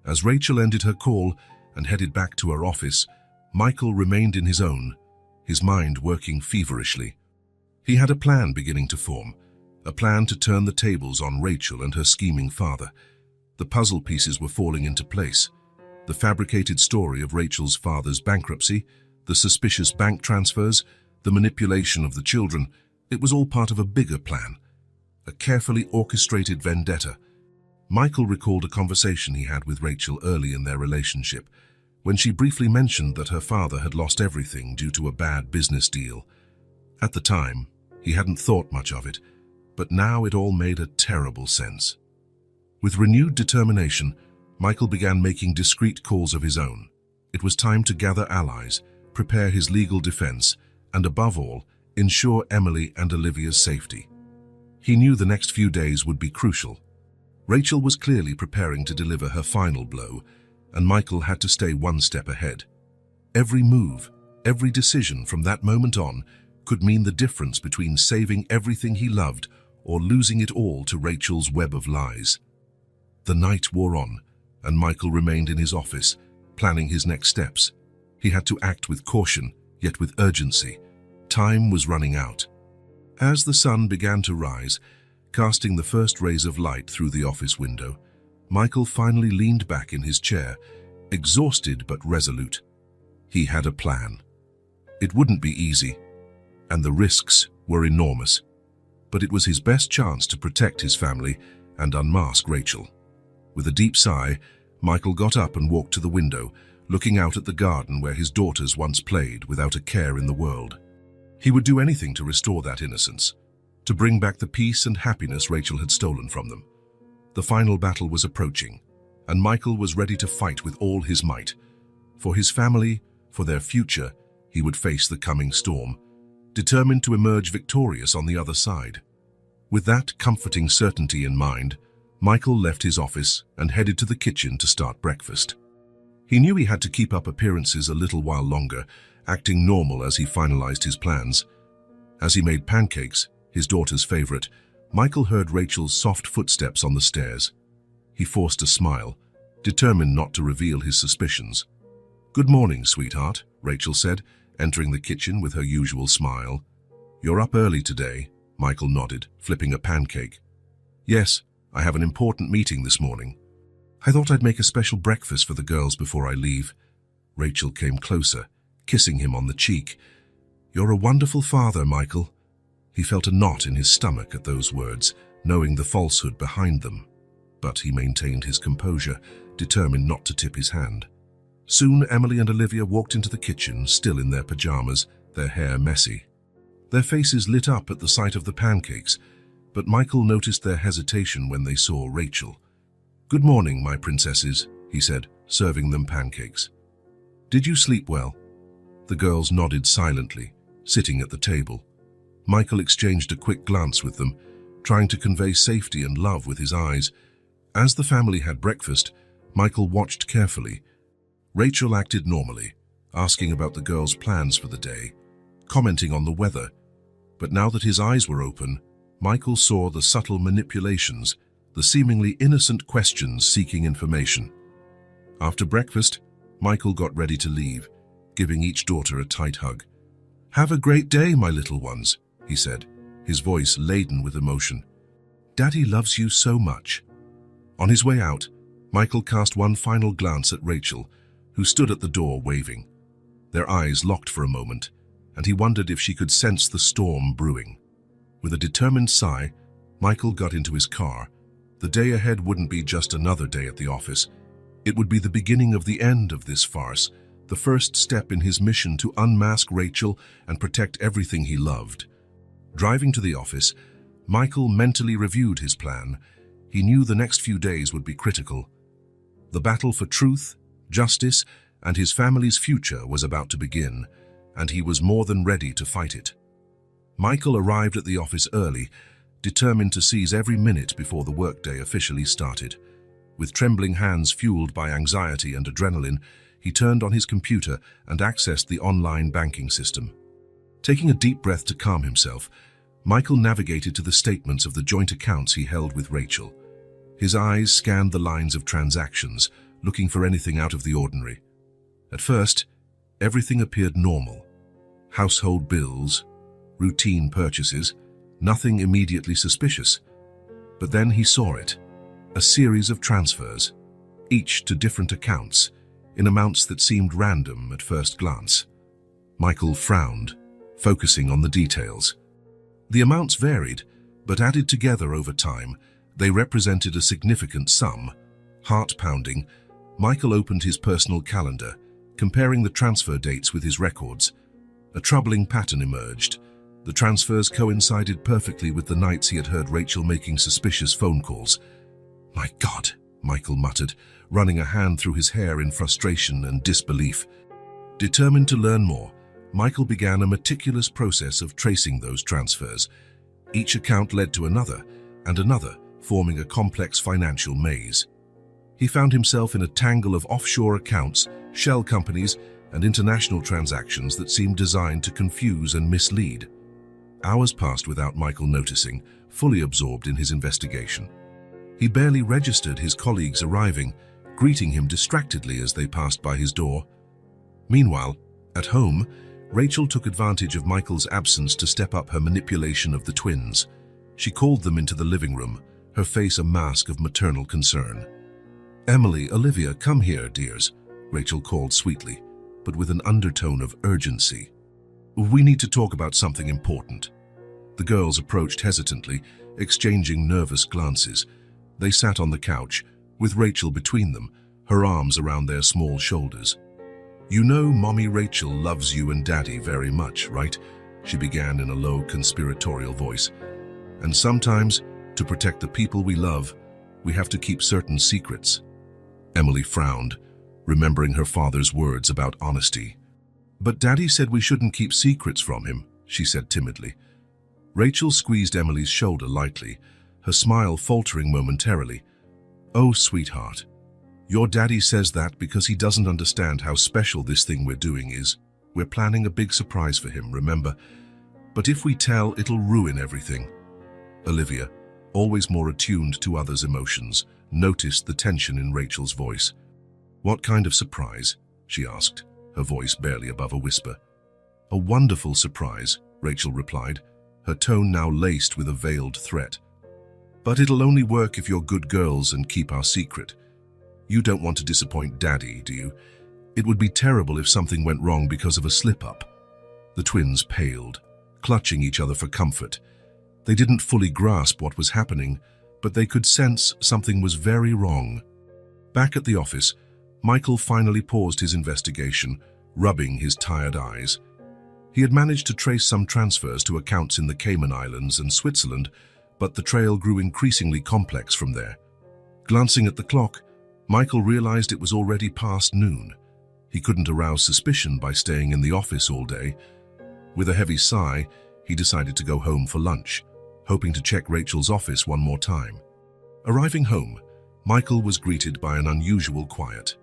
S1: As Rachel ended her call and headed back to her office, Michael remained in his own, his mind working feverishly. He had a plan beginning to form, a plan to turn the tables on Rachel and her scheming father. The puzzle pieces were falling into place. The fabricated story of Rachel's father's bankruptcy, the suspicious bank transfers, the manipulation of the children, it was all part of a bigger plan, a carefully orchestrated vendetta. Michael recalled a conversation he had with Rachel early in their relationship, when she briefly mentioned that her father had lost everything due to a bad business deal. At the time, he hadn't thought much of it, but now it all made a terrible sense. With renewed determination, Michael began making discreet calls of his own. It was time to gather allies, prepare his legal defense, and above all, ensure Emily and Olivia's safety. He knew the next few days would be crucial. Rachel was clearly preparing to deliver her final blow, and Michael had to stay one step ahead. Every move, every decision from that moment on could mean the difference between saving everything he loved or losing it all to Rachel's web of lies. The night wore on, and Michael remained in his office, planning his next steps. He had to act with caution, yet with urgency. Time was running out. As the sun began to rise, casting the first rays of light through the office window, Michael finally leaned back in his chair, exhausted but resolute. He had a plan. It wouldn't be easy, and the risks were enormous, but it was his best chance to protect his family and unmask Rachel. With a deep sigh, Michael got up and walked to the window, looking out at the garden where his daughters once played without a care in the world. He would do anything to restore that innocence, to bring back the peace and happiness Rachel had stolen from them. The final battle was approaching, and Michael was ready to fight with all his might. For his family, for their future, he would face the coming storm, determined to emerge victorious on the other side. With that comforting certainty in mind, Michael left his office and headed to the kitchen to start breakfast. He knew he had to keep up appearances a little while longer, acting normal as he finalized his plans. As he made pancakes, his daughter's favorite, Michael heard Rachel's soft footsteps on the stairs. He forced a smile, determined not to reveal his suspicions. "Good morning, sweetheart," Rachel said, entering the kitchen with her usual smile. "You're up early today," Michael nodded, flipping a pancake. "Yes, I have an important meeting this morning. I thought I'd make a special breakfast for the girls before I leave." Rachel came closer, kissing him on the cheek. "You're a wonderful father, Michael." He felt a knot in his stomach at those words, knowing the falsehood behind them. But he maintained his composure, determined not to tip his hand. Soon Emily and Olivia walked into the kitchen, still in their pajamas, their hair messy. Their faces lit up at the sight of the pancakes, but Michael noticed their hesitation when they saw Rachel. "Good morning, my princesses," he said, serving them pancakes. "Did you sleep well?" The girls nodded silently, sitting at the table. Michael exchanged a quick glance with them, trying to convey safety and love with his eyes. As the family had breakfast, Michael watched carefully. Rachel acted normally, asking about the girls' plans for the day, commenting on the weather. But now that his eyes were open, Michael saw the subtle manipulations, the seemingly innocent questions seeking information. After breakfast, Michael got ready to leave, giving each daughter a tight hug. "Have a great day, my little ones," he said, his voice laden with emotion. "Daddy loves you so much." On his way out, Michael cast one final glance at Rachel, who stood at the door waving. Their eyes locked for a moment, and he wondered if she could sense the storm brewing. With a determined sigh, Michael got into his car. The day ahead wouldn't be just another day at the office. It would be the beginning of the end of this farce, the first step in his mission to unmask Rachel and protect everything he loved. Driving to the office, Michael mentally reviewed his plan. He knew the next few days would be critical. The battle for truth, justice, and his family's future was about to begin, and he was more than ready to fight it. Michael arrived at the office early, determined to seize every minute before the workday officially started. With trembling hands fueled by anxiety and adrenaline, he turned on his computer and accessed the online banking system. Taking a deep breath to calm himself, Michael navigated to the statements of the joint accounts he held with Rachel. His eyes scanned the lines of transactions, looking for anything out of the ordinary. At first, everything appeared normal. Household bills, routine purchases, Nothing immediately suspicious. But then he saw it. A series of transfers, each to different accounts, in amounts that seemed random at first glance. Michael frowned, focusing on the details. The amounts varied, but added together over time, they represented a significant sum. Heart-pounding, Michael opened his personal calendar, comparing the transfer dates with his records. A troubling pattern emerged. The transfers coincided perfectly with the nights he had heard Rachel making suspicious phone calls. "My God," Michael muttered, running a hand through his hair in frustration and disbelief. Determined to learn more, Michael began a meticulous process of tracing those transfers. Each account led to another, and another, forming a complex financial maze. He found himself in a tangle of offshore accounts, shell companies, and international transactions that seemed designed to confuse and mislead. Hours passed without Michael noticing, fully absorbed in his investigation. He barely registered his colleagues arriving, greeting him distractedly as they passed by his door. Meanwhile, at home, Rachel took advantage of Michael's absence to step up her manipulation of the twins. She called them into the living room, her face a mask of maternal concern. "Emily, Olivia, come here, dears," Rachel called sweetly, but with an undertone of urgency. "We need to talk about something important." The girls approached hesitantly, exchanging nervous glances. They sat on the couch, with Rachel between them, her arms around their small shoulders. "You know Mommy Rachel loves you and Daddy very much, right?" she began in a low, conspiratorial voice. "And sometimes, to protect the people we love, we have to keep certain secrets." Emily frowned, remembering her father's words about honesty. "But Daddy said we shouldn't keep secrets from him," she said timidly. Rachel squeezed Emily's shoulder lightly, her smile faltering momentarily. "Oh, sweetheart, your daddy says that because he doesn't understand how special this thing we're doing is. We're planning a big surprise for him, remember? But if we tell, it'll ruin everything." Olivia, always more attuned to others' emotions, noticed the tension in Rachel's voice. "What kind of surprise?" she asked, her voice barely above a whisper. "A wonderful surprise," Rachel replied, her tone now laced with a veiled threat. "But it'll only work if you're good girls and keep our secret. You don't want to disappoint Daddy, do you? It would be terrible if something went wrong because of a slip-up." The twins paled, clutching each other for comfort. They didn't fully grasp what was happening, but they could sense something was very wrong. Back at the office, Michael finally paused his investigation, rubbing his tired eyes. He had managed to trace some transfers to accounts in the Cayman Islands and Switzerland, but the trail grew increasingly complex from there. Glancing at the clock, Michael realized it was already past noon. He couldn't arouse suspicion by staying in the office all day. With a heavy sigh, he decided to go home for lunch, hoping to check Rachel's office one more time. Arriving home, Michael was greeted by an unusual quiet.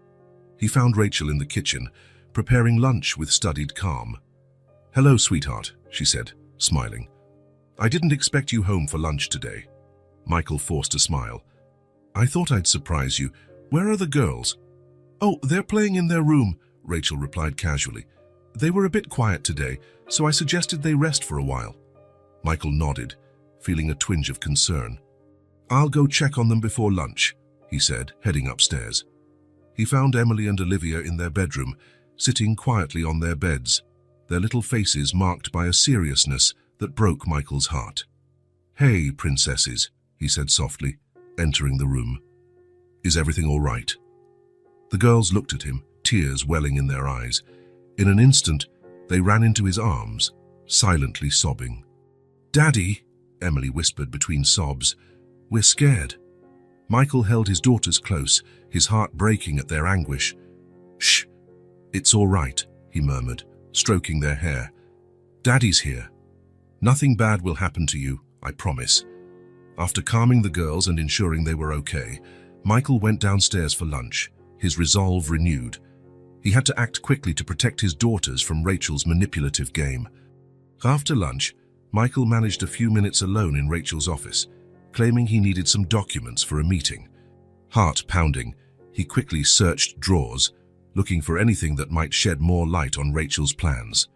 S1: He found Rachel in the kitchen, preparing lunch with studied calm. "Hello, sweetheart," she said, smiling. "I didn't expect you home for lunch today." Michael forced a smile. "I thought I'd surprise you. Where are the girls?" "Oh, they're playing in their room," Rachel replied casually. "They were a bit quiet today, so I suggested they rest for a while." Michael nodded, feeling a twinge of concern. "I'll go check on them before lunch," he said, heading upstairs. He found Emily and Olivia in their bedroom, sitting quietly on their beds, their little faces marked by a seriousness that broke Michael's heart. "Hey, princesses," he said softly, entering the room. "Is everything all right?" The girls looked at him, tears welling in their eyes. In an instant, they ran into his arms, silently sobbing. "Daddy," Emily whispered between sobs, "we're scared." Michael held his daughters close, his heart breaking at their anguish. "Shh, it's all right," he murmured, stroking their hair. "Daddy's here. Nothing bad will happen to you, I promise." After calming the girls and ensuring they were okay, Michael went downstairs for lunch, his resolve renewed. He had to act quickly to protect his daughters from Rachel's manipulative game. After lunch, Michael managed a few minutes alone in Rachel's office, claiming he needed some documents for a meeting. Heart pounding, he quickly searched drawers, looking for anything that might shed more light on Rachel's plans.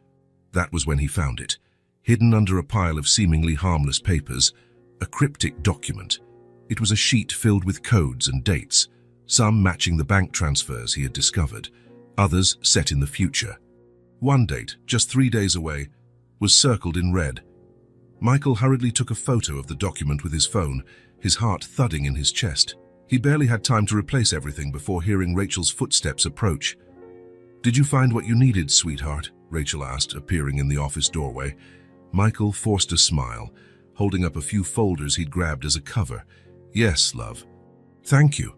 S1: That was when he found it. Hidden under a pile of seemingly harmless papers, a cryptic document. It was a sheet filled with codes and dates, some matching the bank transfers he had discovered, others set in the future. One date, just 3 days away, was circled in red. Michael hurriedly took a photo of the document with his phone, his heart thudding in his chest. He barely had time to replace everything before hearing Rachel's footsteps approach. "Did you find what you needed, sweetheart?" Rachel asked, appearing in the office doorway. Michael forced a smile, holding up a few folders he'd grabbed as a cover. "Yes, love. Thank you."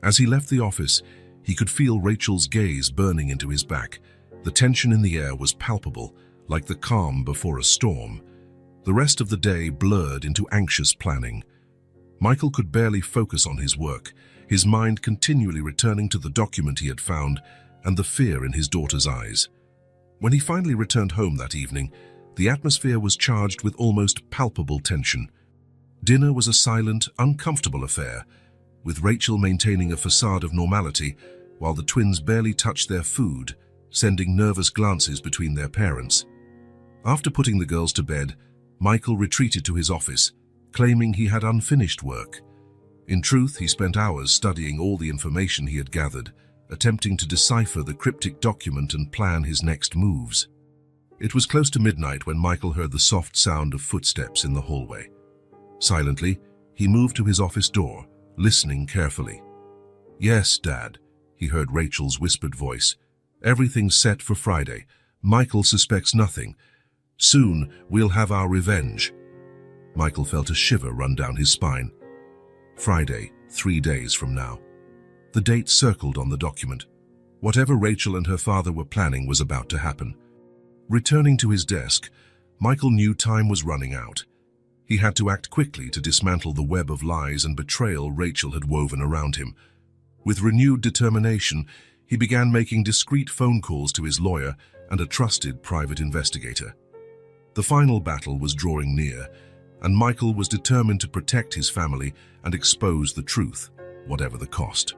S1: As he left the office, he could feel Rachel's gaze burning into his back. The tension in the air was palpable, like the calm before a storm. The rest of the day blurred into anxious planning. Michael could barely focus on his work, his mind continually returning to the document he had found and the fear in his daughter's eyes. When he finally returned home that evening, the atmosphere was charged with almost palpable tension. Dinner was a silent, uncomfortable affair, with Rachel maintaining a facade of normality while the twins barely touched their food, sending nervous glances between their parents. After putting the girls to bed, Michael retreated to his office, claiming he had unfinished work. In truth, he spent hours studying all the information he had gathered, attempting to decipher the cryptic document and plan his next moves. It was close to midnight when Michael heard the soft sound of footsteps in the hallway. Silently, he moved to his office door, listening carefully. "Yes, Dad," he heard Rachel's whispered voice. "Everything's set for Friday. Michael suspects nothing. Soon, we'll have our revenge." Michael felt a shiver run down his spine. Friday, 3 days from now. The date circled on the document. Whatever Rachel and her father were planning was about to happen. Returning to his desk, Michael knew time was running out. He had to act quickly to dismantle the web of lies and betrayal Rachel had woven around him. With renewed determination, he began making discreet phone calls to his lawyer and a trusted private investigator. The final battle was drawing near, and Michael was determined to protect his family and expose the truth, whatever the cost.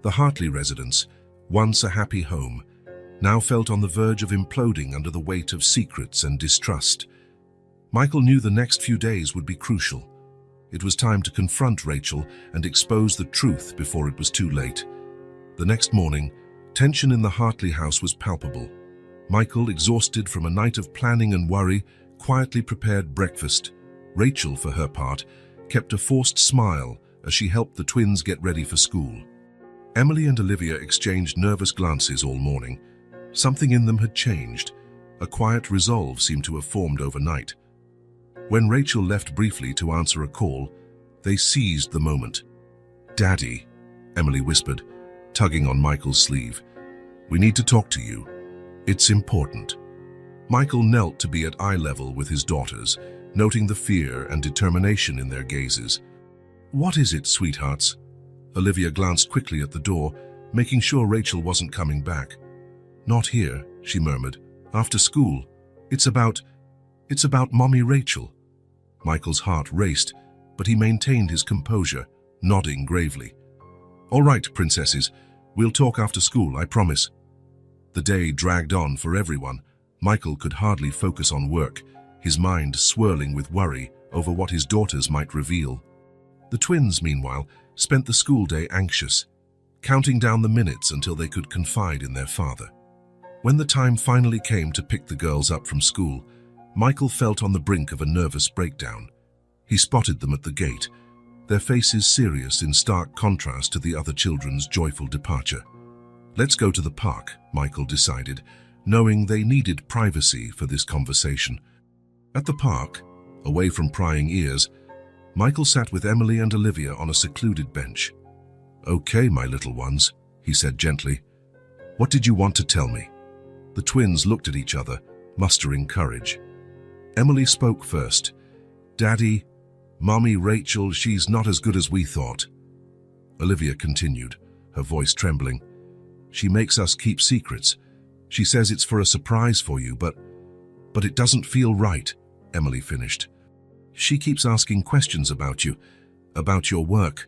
S1: The Hartley residence, once a happy home, now felt on the verge of imploding under the weight of secrets and distrust. Michael knew the next few days would be crucial. It was time to confront Rachel and expose the truth before it was too late. The next morning, tension in the Hartley house was palpable. Michael, exhausted from a night of planning and worry, quietly prepared breakfast. Rachel, for her part, kept a forced smile as she helped the twins get ready for school. Emily and Olivia exchanged nervous glances all morning. Something in them had changed. A quiet resolve seemed to have formed overnight. When Rachel left briefly to answer a call, they seized the moment. "Daddy," Emily whispered, tugging on Michael's sleeve. "We need to talk to you. It's important." Michael knelt to be at eye level with his daughters, noting the fear and determination in their gazes. "What is it, sweethearts?" Olivia glanced quickly at the door, making sure Rachel wasn't coming back. "Not here," she murmured. "After school. It's about Mommy Rachel." Michael's heart raced, but he maintained his composure, nodding gravely. "All right, princesses. We'll talk after school, I promise." The day dragged on for everyone. Michael could hardly focus on work, his mind swirling with worry over what his daughters might reveal. The twins, meanwhile, spent the school day anxious, counting down the minutes until they could confide in their father. When the time finally came to pick the girls up from school, Michael felt on the brink of a nervous breakdown. He spotted them at the gate, their faces serious in stark contrast to the other children's joyful departure. "Let's go to the park," Michael decided, knowing they needed privacy for this conversation. At the park, away from prying ears, Michael sat with Emily and Olivia on a secluded bench. "Okay, my little ones," he said gently. "What did you want to tell me?" The twins looked at each other, mustering courage. Emily spoke first. "Daddy, Mommy Rachel, she's not as good as we thought." Olivia continued, her voice trembling. "She makes us keep secrets. She says it's for a surprise for you, but it doesn't feel right," Emily finished. "She keeps asking questions about you, about your work."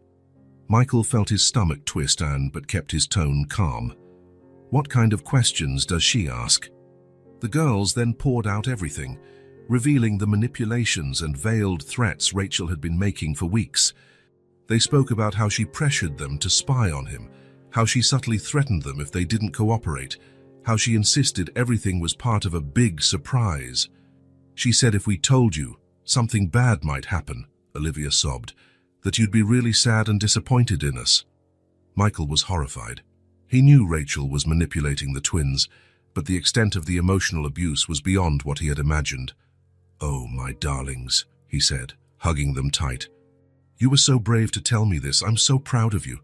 S1: Michael felt his stomach twist but kept his tone calm. "What kind of questions does she ask?" The girls then poured out everything. revealing the manipulations and veiled threats Rachel had been making for weeks. They spoke about how she pressured them to spy on him, how she subtly threatened them if they didn't cooperate, how she insisted everything was part of a big surprise. She said if we told you, something bad might happen, Olivia sobbed, that you'd be really sad and disappointed in us. Michael was horrified. He knew Rachel was manipulating the twins, but the extent of the emotional abuse was beyond what he had imagined. "Oh, my darlings," he said, hugging them tight. "You were so brave to tell me this. I'm so proud of you."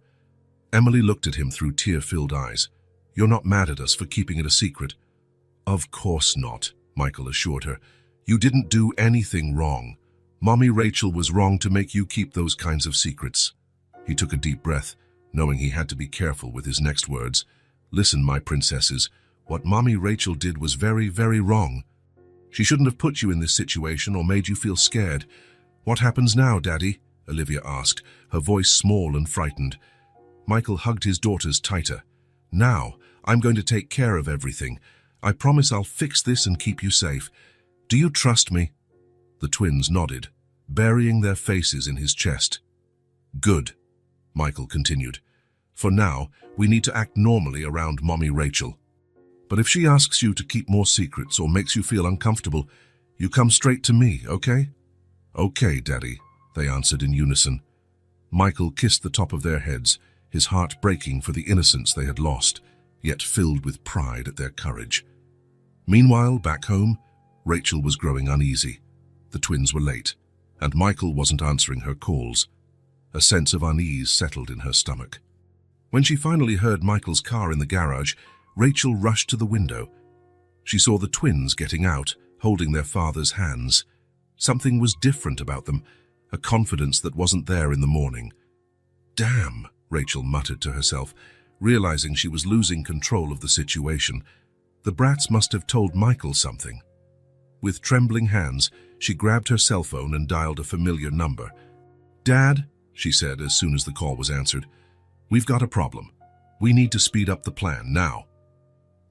S1: Emily looked at him through tear-filled eyes. "You're not mad at us for keeping it a secret?" "Of course not," Michael assured her. "You didn't do anything wrong. Mommy Rachel was wrong to make you keep those kinds of secrets." He took a deep breath, knowing he had to be careful with his next words. "Listen, my princesses, what Mommy Rachel did was very, very wrong. She shouldn't have put you in this situation or made you feel scared." "What happens now, Daddy?" Olivia asked, her voice small and frightened. Michael hugged his daughters tighter. "Now, I'm going to take care of everything. I promise I'll fix this and keep you safe. Do you trust me?" The twins nodded, burying their faces in his chest. "Good," Michael continued. "For now, we need to act normally around Mommy Rachel. But if she asks you to keep more secrets or makes you feel uncomfortable, you come straight to me, okay?" "Okay, Daddy," they answered in unison. Michael kissed the top of their heads, his heart breaking for the innocence they had lost, yet filled with pride at their courage. Meanwhile, back home, Rachel was growing uneasy. The twins were late, and Michael wasn't answering her calls. A sense of unease settled in her stomach. When she finally heard Michael's car in the garage, Rachel rushed to the window. She saw the twins getting out, holding their father's hands. Something was different about them, a confidence that wasn't there in the morning. "Damn," Rachel muttered to herself, realizing she was losing control of the situation. The brats must have told Michael something. With trembling hands, she grabbed her cell phone and dialed a familiar number. "Dad," she said as soon as the call was answered, "we've got a problem. We need to speed up the plan now."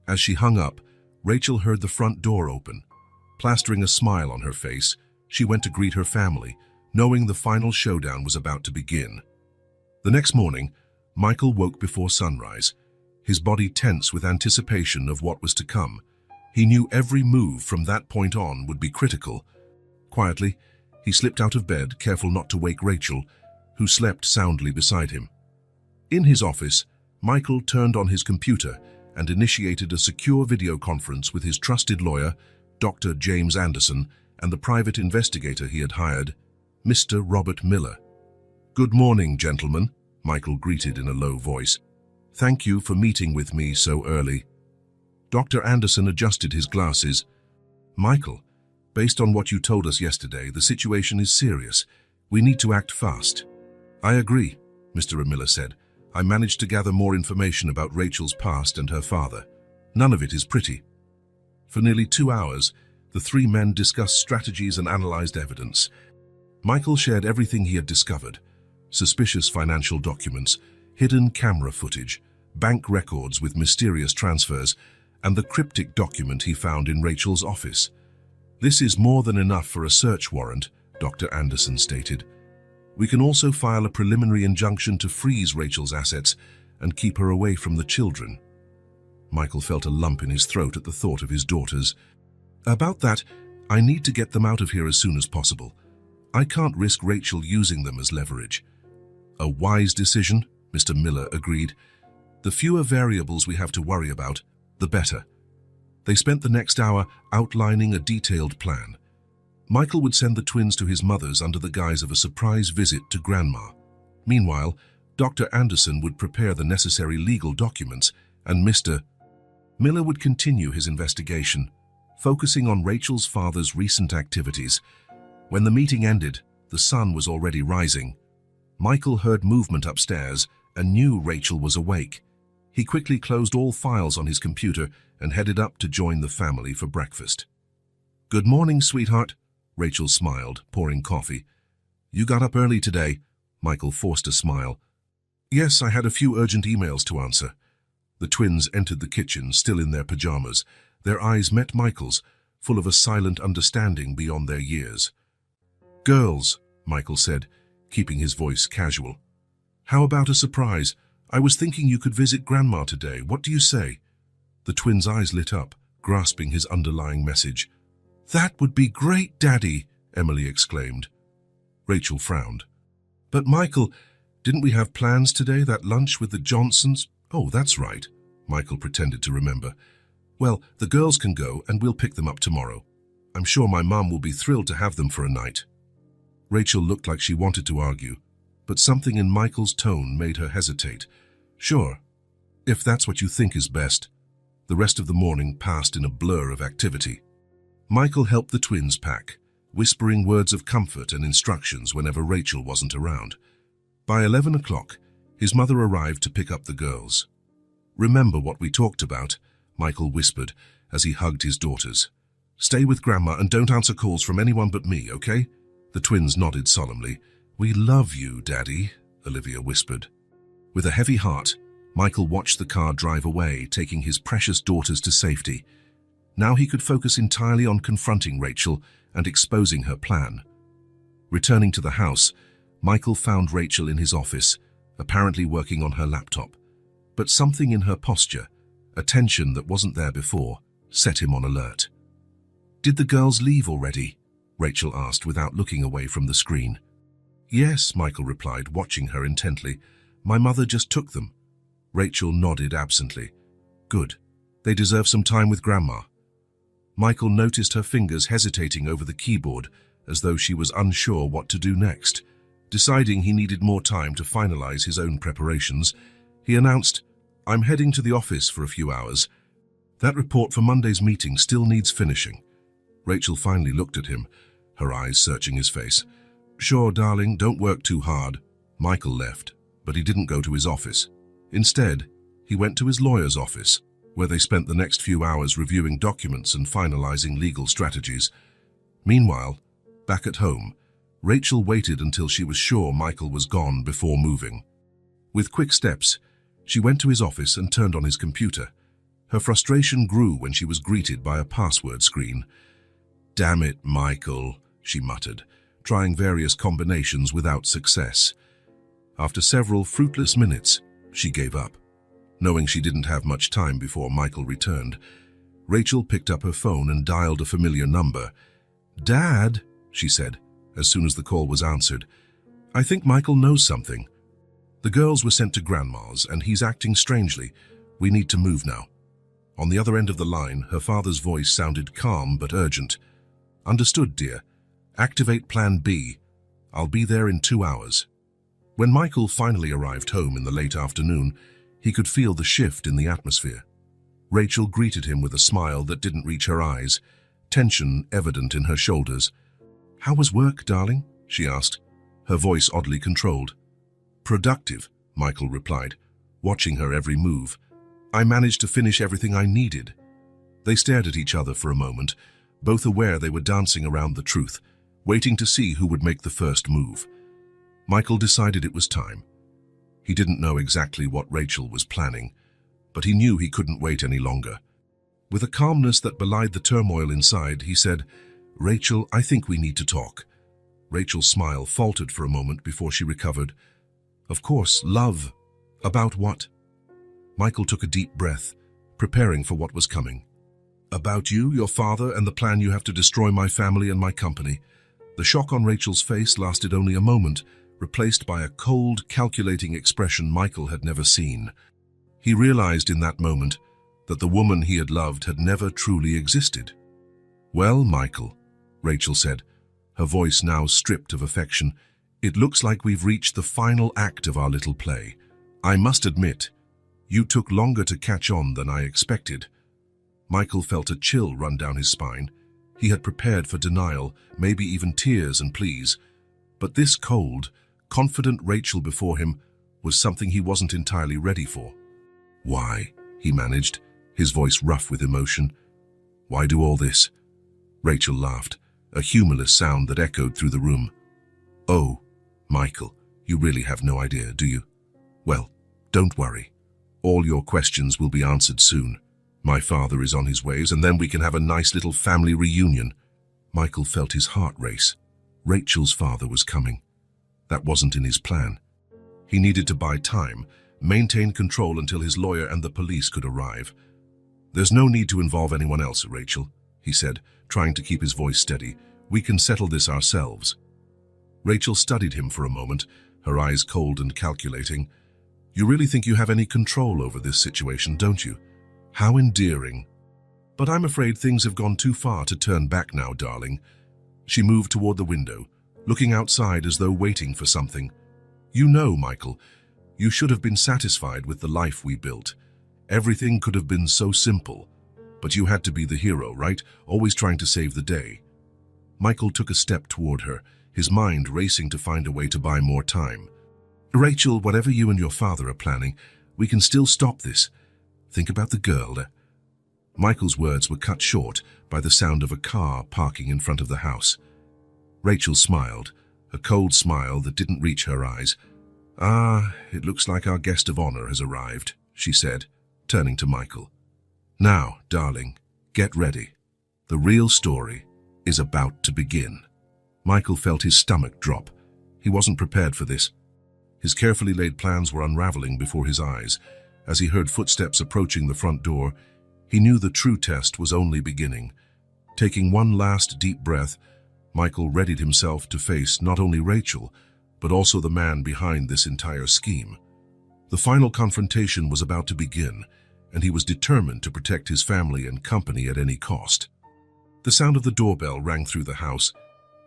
S1: As she hung up, Rachel heard the front door open. Plastering a smile on her face, she went to greet her family, knowing the final showdown was about to begin. The next morning, Michael woke before sunrise, his body tense with anticipation of what was to come. He knew every move from that point on would be critical. Quietly, he slipped out of bed, careful not to wake Rachel, who slept soundly beside him. In his office, Michael turned on his computer and initiated a secure video conference with his trusted lawyer, Dr. James Anderson, and the private investigator he had hired, Mr. Robert Miller. "Good morning, gentlemen," Michael greeted in a low voice. "Thank you for meeting with me so early." Dr. Anderson adjusted his glasses. "Michael, based on what you told us yesterday, the situation is serious. We need to act fast." "I agree," Mr. Miller said. "I managed to gather more information about Rachel's past and her father. None of it is pretty." For nearly 2 hours, the three men discussed strategies and analyzed evidence. Michael shared everything he had discovered: suspicious financial documents, hidden camera footage, bank records with mysterious transfers, and the cryptic document he found in Rachel's office. "This is more than enough for a search warrant," Dr. Anderson stated. "We can also file a preliminary injunction to freeze Rachel's assets and keep her away from the children." Michael felt a lump in his throat at the thought of his daughters. "About that, I need to get them out of here as soon as possible. I can't risk Rachel using them as leverage." "A wise decision," Mr. Miller agreed. "The fewer variables we have to worry about, the better." They spent the next hour outlining a detailed plan. Michael would send the twins to his mother's under the guise of a surprise visit to Grandma. Meanwhile, Dr. Anderson would prepare the necessary legal documents, and Mr. Miller would continue his investigation, focusing on Rachel's father's recent activities. When the meeting ended, the sun was already rising. Michael heard movement upstairs and knew Rachel was awake. He quickly closed all files on his computer and headed up to join the family for breakfast. "Good morning, sweetheart," Rachel smiled, pouring coffee. "You got up early today," Michael forced a smile. "Yes, I had a few urgent emails to answer." The twins entered the kitchen, still in their pajamas. Their eyes met Michael's, full of a silent understanding beyond their years. "Girls," Michael said, keeping his voice casual. "How about a surprise? I was thinking you could visit Grandma today. What do you say?" The twins' eyes lit up, grasping his underlying message. "That would be great, Daddy," Emily exclaimed. Rachel frowned. "But Michael, didn't we have plans today, that lunch with the Johnsons?" "Oh, that's right," Michael pretended to remember. "Well, the girls can go and we'll pick them up tomorrow. I'm sure my mum will be thrilled to have them for a night." Rachel looked like she wanted to argue, but something in Michael's tone made her hesitate. "Sure, if that's what you think is best." The rest of the morning passed in a blur of activity. Michael helped the twins pack, whispering words of comfort and instructions whenever Rachel wasn't around. By 11 o'clock, his mother arrived to pick up the girls. "Remember what we talked about," Michael whispered as he hugged his daughters. "Stay with Grandma and don't answer calls from anyone but me, okay?" The twins nodded solemnly. "We love you, Daddy," Olivia whispered. With a heavy heart, Michael watched the car drive away, taking his precious daughters to safety. Now he could focus entirely on confronting Rachel and exposing her plan. Returning to the house, Michael found Rachel in his office, apparently working on her laptop. But something in her posture, a tension that wasn't there before, set him on alert. "Did the girls leave already?" Rachel asked without looking away from the screen. "Yes," Michael replied, watching her intently. "My mother just took them." Rachel nodded absently. "Good. They deserve some time with Grandma." Michael noticed her fingers hesitating over the keyboard, as though she was unsure what to do next. Deciding he needed more time to finalize his own preparations, he announced, "I'm heading to the office for a few hours. That report for Monday's meeting still needs finishing." Rachel finally looked at him, her eyes searching his face. "Sure, darling, don't work too hard." Michael left, but he didn't go to his office. Instead, he went to his lawyer's office, where they spent the next few hours reviewing documents and finalizing legal strategies. Meanwhile, back at home, Rachel waited until she was sure Michael was gone before moving. With quick steps, she went to his office and turned on his computer. Her frustration grew when she was greeted by a password screen. "Damn it, Michael," she muttered, trying various combinations without success. After several fruitless minutes, she gave up. Knowing she didn't have much time before Michael returned, Rachel picked up her phone and dialed a familiar number. "Dad," she said, as soon as the call was answered, "I think Michael knows something. The girls were sent to Grandma's and he's acting strangely. We need to move now." On the other end of the line, her father's voice sounded calm but urgent. "Understood, dear. Activate Plan B. I'll be there in 2 hours." When Michael finally arrived home in the late afternoon, he could feel the shift in the atmosphere. Rachel greeted him with a smile that didn't reach her eyes, tension evident in her shoulders. "How was work, darling?" she asked, her voice oddly controlled. "Productive," Michael replied, watching her every move. "I managed to finish everything I needed." They stared at each other for a moment, both aware they were dancing around the truth, waiting to see who would make the first move. Michael decided it was time. He didn't know exactly what Rachel was planning, but he knew he couldn't wait any longer. With a calmness that belied the turmoil inside, he said, "Rachel, I think we need to talk." Rachel's smile faltered for a moment before she recovered. "Of course, love. About what?" Michael took a deep breath, preparing for what was coming. "About you, your father, and the plan you have to destroy my family and my company." The shock on Rachel's face lasted only a moment, replaced by a cold, calculating expression Michael had never seen. He realized in that moment that the woman he had loved had never truly existed. "Well, Michael," Rachel said, her voice now stripped of affection, "it looks like we've reached the final act of our little play. I must admit, you took longer to catch on than I expected." Michael felt a chill run down his spine. He had prepared for denial, maybe even tears and pleas. But this cold, confident Rachel before him was something he wasn't entirely ready for. "Why?" he managed, his voice rough with emotion. "Why do all this?" Rachel laughed, a humorless sound that echoed through the room. "Oh, Michael, you really have no idea, do you? Well, don't worry. All your questions will be answered soon. My father is on his ways, and then we can have a nice little family reunion. Michael felt his heart race. Rachel's father was coming. That wasn't in his plan. He needed to buy time, maintain control until his lawyer and the police could arrive. "There's no need to involve anyone else, Rachel," he said, trying to keep his voice steady. "We can settle this ourselves." Rachel studied him for a moment, her eyes cold and calculating. "You really think you have any control over this situation, don't you? How endearing. But I'm afraid things have gone too far to turn back now, darling." She moved toward the window, looking outside as though waiting for something. "You know, Michael, you should have been satisfied with the life we built. Everything could have been so simple. But you had to be the hero, right? Always trying to save the day." Michael took a step toward her, his mind racing to find a way to buy more time. "Rachel, whatever you and your father are planning, we can still stop this. Think about the girl." Michael's words were cut short by the sound of a car parking in front of the house. Rachel smiled, a cold smile that didn't reach her eyes. "Ah, it looks like our guest of honor has arrived," she said, turning to Michael. "Now, darling, get ready. The real story is about to begin." Michael felt his stomach drop. He wasn't prepared for this. His carefully laid plans were unraveling before his eyes. As he heard footsteps approaching the front door, he knew the true test was only beginning. Taking one last deep breath, Michael readied himself to face not only Rachel, but also the man behind this entire scheme. The final confrontation was about to begin, and he was determined to protect his family and company at any cost. The sound of the doorbell rang through the house,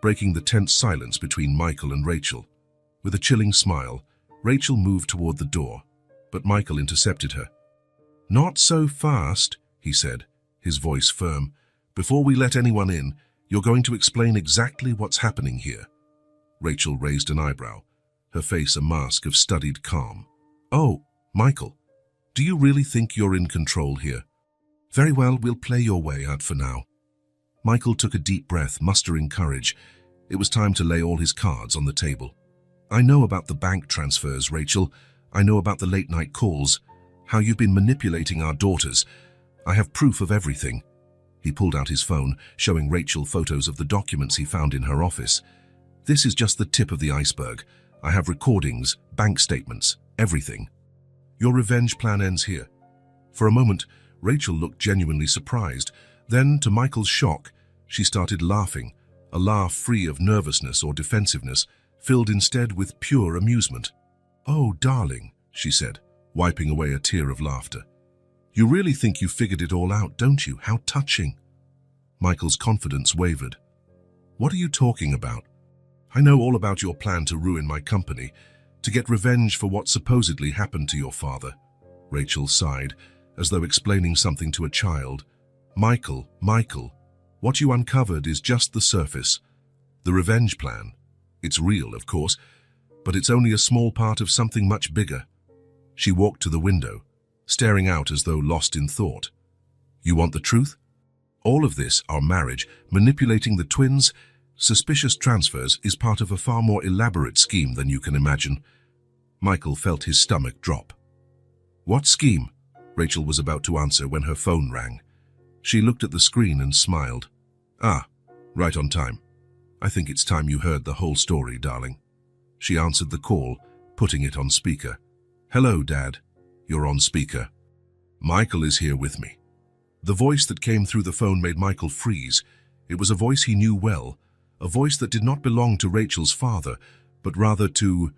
S1: breaking the tense silence between Michael and Rachel. With a chilling smile, Rachel moved toward the door, but Michael intercepted her. "Not so fast," he said, his voice firm. "Before we let anyone in, you're going to explain exactly what's happening here." Rachel raised an eyebrow, her face a mask of studied calm. "Oh, Michael, do you really think you're in control here?" "Very well, we'll play your way out for now." Michael took a deep breath, mustering courage. It was time to lay all his cards on the table. "I know about the bank transfers, Rachel. I know about the late-night calls, how you've been manipulating our daughters. I have proof of everything." He pulled out his phone, showing Rachel photos of the documents he found in her office. "This is just the tip of the iceberg. I have recordings, bank statements, everything. Your revenge plan ends here." For a moment, Rachel looked genuinely surprised. Then, to Michael's shock, she started laughing, a laugh free of nervousness or defensiveness, filled instead with pure amusement. "Oh, darling," she said, wiping away a tear of laughter. "You really think you figured it all out, don't you? How touching." Michael's confidence wavered. "What are you talking about? I know all about your plan to ruin my company, to get revenge for what supposedly happened to your father." Rachel sighed, as though explaining something to a child. Michael, what you uncovered is just the surface. The revenge plan. It's real, of course, but it's only a small part of something much bigger." She walked to the window, staring out as though lost in thought. "You want the truth? All of this, our marriage, manipulating the twins, suspicious transfers, is part of a far more elaborate scheme than you can imagine." Michael felt his stomach drop. "What scheme?" Rachel was about to answer when her phone rang. She looked at the screen and smiled. "Ah, right on time. I think it's time you heard the whole story, darling." She answered the call, putting it on speaker. "Hello, Dad. You're on speaker. Michael is here with me." The voice that came through the phone made Michael freeze. It was a voice he knew well, a voice that did not belong to Rachel's father, but rather to...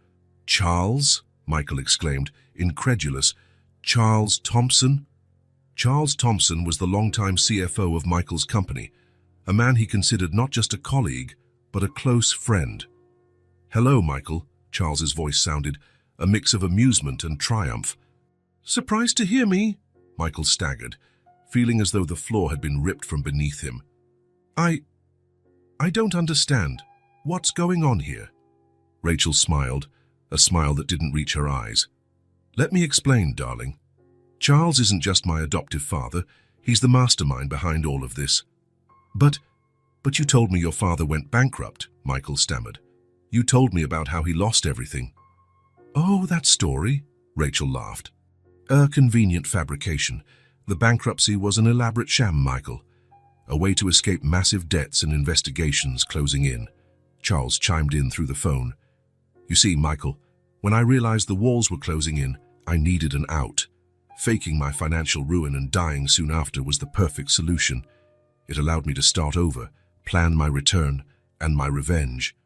S1: "Charles?" Michael exclaimed, incredulous. "Charles Thompson?" Charles Thompson was the longtime CFO of Michael's company, a man he considered not just a colleague, but a close friend. "Hello, Michael," Charles's voice sounded, a mix of amusement and triumph. "Surprised to hear me?" Michael staggered, feeling as though the floor had been ripped from beneath him. I don't understand. What's going on here?" Rachel smiled, a smile that didn't reach her eyes. "Let me explain, darling. Charles isn't just my adoptive father. He's the mastermind behind all of this." But you told me your father went bankrupt," Michael stammered. "You told me about how he lost everything." "Oh, that story?" Rachel laughed. "A convenient fabrication. The bankruptcy was an elaborate sham, Michael. A way to escape massive debts and investigations closing in. Charles chimed in through the phone. You see, Michael, when I realized the walls were closing in, I needed an out. Faking my financial ruin and dying soon after was the perfect solution. It allowed me to start over, plan my return, and my revenge.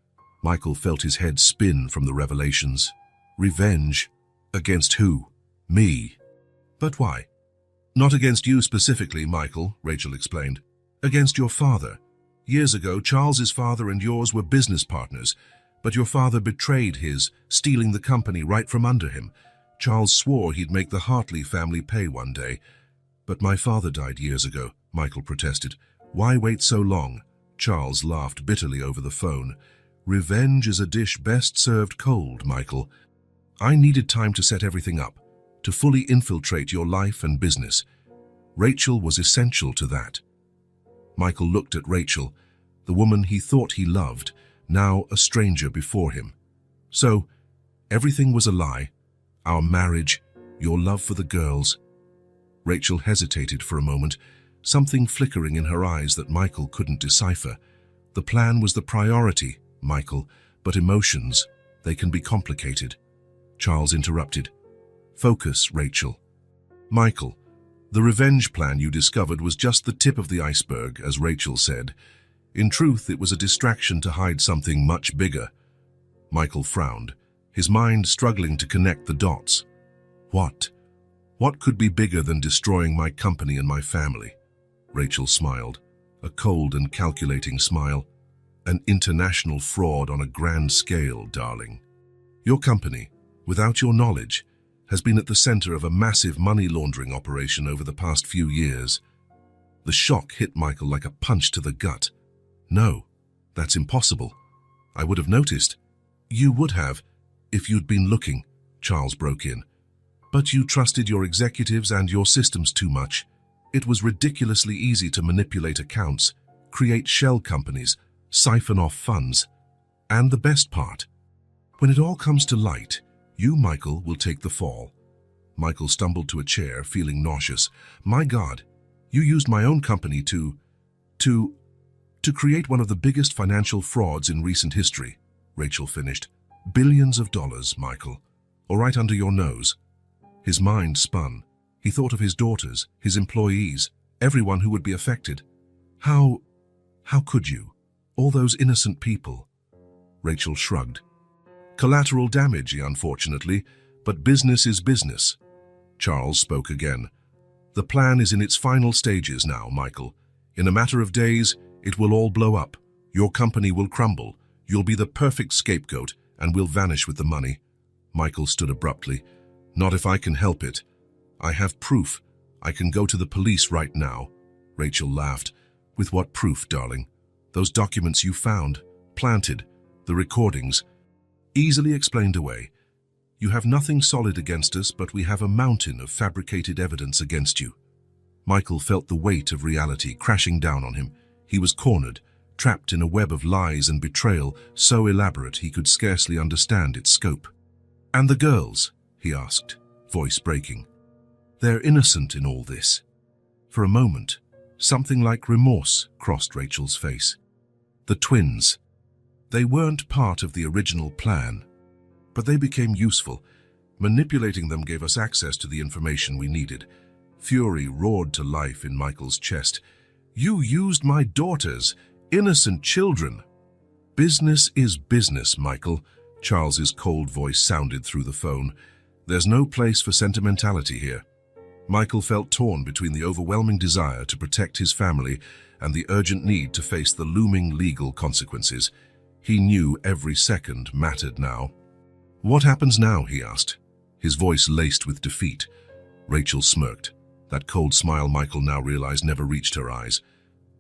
S1: Michael felt his head spin from the revelations. Revenge? Against who? Me. But why? Not against you specifically, Michael, Rachel explained. Against your father. Years ago, Charles's father and yours were business partners, but your father betrayed his, stealing the company right from under him. Charles swore he'd make the Hartley family pay one day. But my father died years ago, Michael protested. Why wait so long? Charles laughed bitterly over the phone. Revenge is a dish best served cold, Michael. I needed time to set everything up, to fully infiltrate your life and business. Rachel was essential to that. Michael looked at Rachel, the woman he thought he loved, now a stranger before him. So, everything was a lie. Our marriage, your love for the girls. Rachel hesitated for a moment, something flickering in her eyes that Michael couldn't decipher. The plan was the priority, Michael, but emotions, they can be complicated. Charles interrupted. Focus, Rachel. Michael, the revenge plan you discovered was just the tip of the iceberg, as Rachel said. In truth, it was a distraction to hide something much bigger. Michael frowned, his mind struggling to connect the dots. What? What could be bigger than destroying my company and my family? Rachel smiled, a cold and calculating smile. An international fraud on a grand scale, darling. Your company, without your knowledge, has been at the center of a massive money laundering operation over the past few years. The shock hit Michael like a punch to the gut. No, that's impossible. I would have noticed. You would have, if you'd been looking, Charles broke in. But you trusted your executives and your systems too much. It was ridiculously easy to manipulate accounts, create shell companies, siphon off funds. And the best part, when it all comes to light, you, Michael, will take the fall. Michael stumbled to a chair, feeling nauseous. My God, you used my own company to create one of the biggest financial frauds in recent history, Rachel finished. Billions of dollars, Michael. All right under your nose. His mind spun. He thought of his daughters, his employees, everyone who would be affected. How could you? All those innocent people. Rachel shrugged. Collateral damage, unfortunately, but business is business. Charles spoke again. The plan is in its final stages now, Michael. In a matter of days, it will all blow up. Your company will crumble. You'll be the perfect scapegoat, and we'll vanish with the money. Michael stood abruptly. Not if I can help it. I have proof. I can go to the police right now. Rachel laughed. With what proof, darling? Those documents you found, planted, the recordings, easily explained away. You have nothing solid against us, but we have a mountain of fabricated evidence against you. Michael felt the weight of reality crashing down on him. He was cornered, trapped in a web of lies and betrayal so elaborate he could scarcely understand its scope. And the girls? He asked, voice breaking. They're innocent in all this. For a moment, something like remorse crossed Rachel's face. The twins. They weren't part of the original plan, but they became useful. Manipulating them gave us access to the information we needed. Fury roared to life in Michael's chest. You used my daughters, innocent children. Business is business, Michael. Charles's cold voice sounded through the phone. There's no place for sentimentality here. Michael felt torn between the overwhelming desire to protect his family and the urgent need to face the looming legal consequences. He knew every second mattered now. What happens now? He asked, his voice laced with defeat. Rachel smirked. That cold smile Michael now realized never reached her eyes.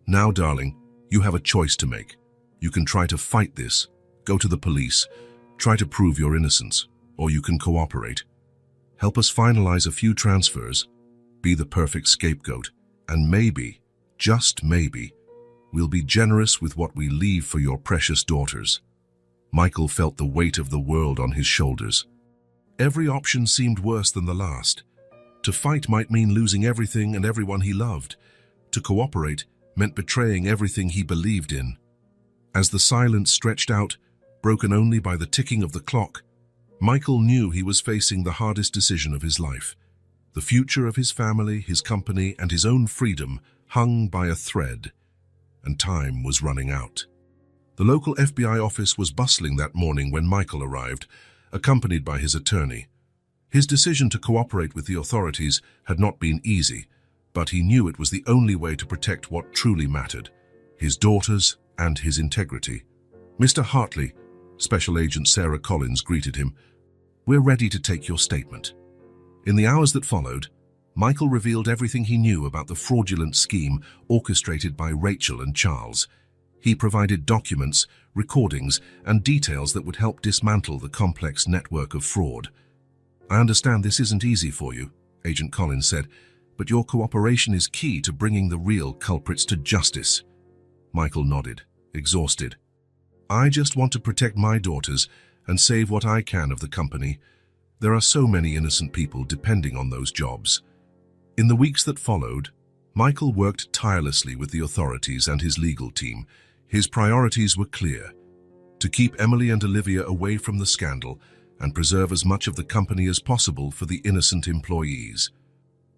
S1: Now, darling, you have a choice to make. You can try to fight this, go to the police, try to prove your innocence, or you can cooperate. Help us finalize a few transfers, be the perfect scapegoat, and maybe, just maybe, we'll be generous with what we leave for your precious daughters. Michael felt the weight of the world on his shoulders. Every option seemed worse than the last. To fight might mean losing everything and everyone he loved. To cooperate meant betraying everything he believed in. As the silence stretched out, broken only by the ticking of the clock, Michael knew he was facing the hardest decision of his life. The future of his family, his company, and his own freedom hung by a thread, and time was running out. The local FBI office was bustling that morning when Michael arrived, accompanied by his attorney. His decision to cooperate with the authorities had not been easy, but he knew it was the only way to protect what truly mattered: his daughters and his integrity. "Mr. Hartley," Special Agent Sarah Collins greeted him, "we're ready to take your statement." In the hours that followed, Michael revealed everything he knew about the fraudulent scheme orchestrated by Rachel and Charles. He provided documents, recordings, and details that would help dismantle the complex network of fraud. "I understand this isn't easy for you," Agent Collins said, "but your cooperation is key to bringing the real culprits to justice." Michael nodded, exhausted. "I just want to protect my daughters and save what I can of the company. There are so many innocent people depending on those jobs." In the weeks that followed, Michael worked tirelessly with the authorities and his legal team. His priorities were clear: to keep Emily and Olivia away from the scandal and preserve as much of the company as possible for the innocent employees.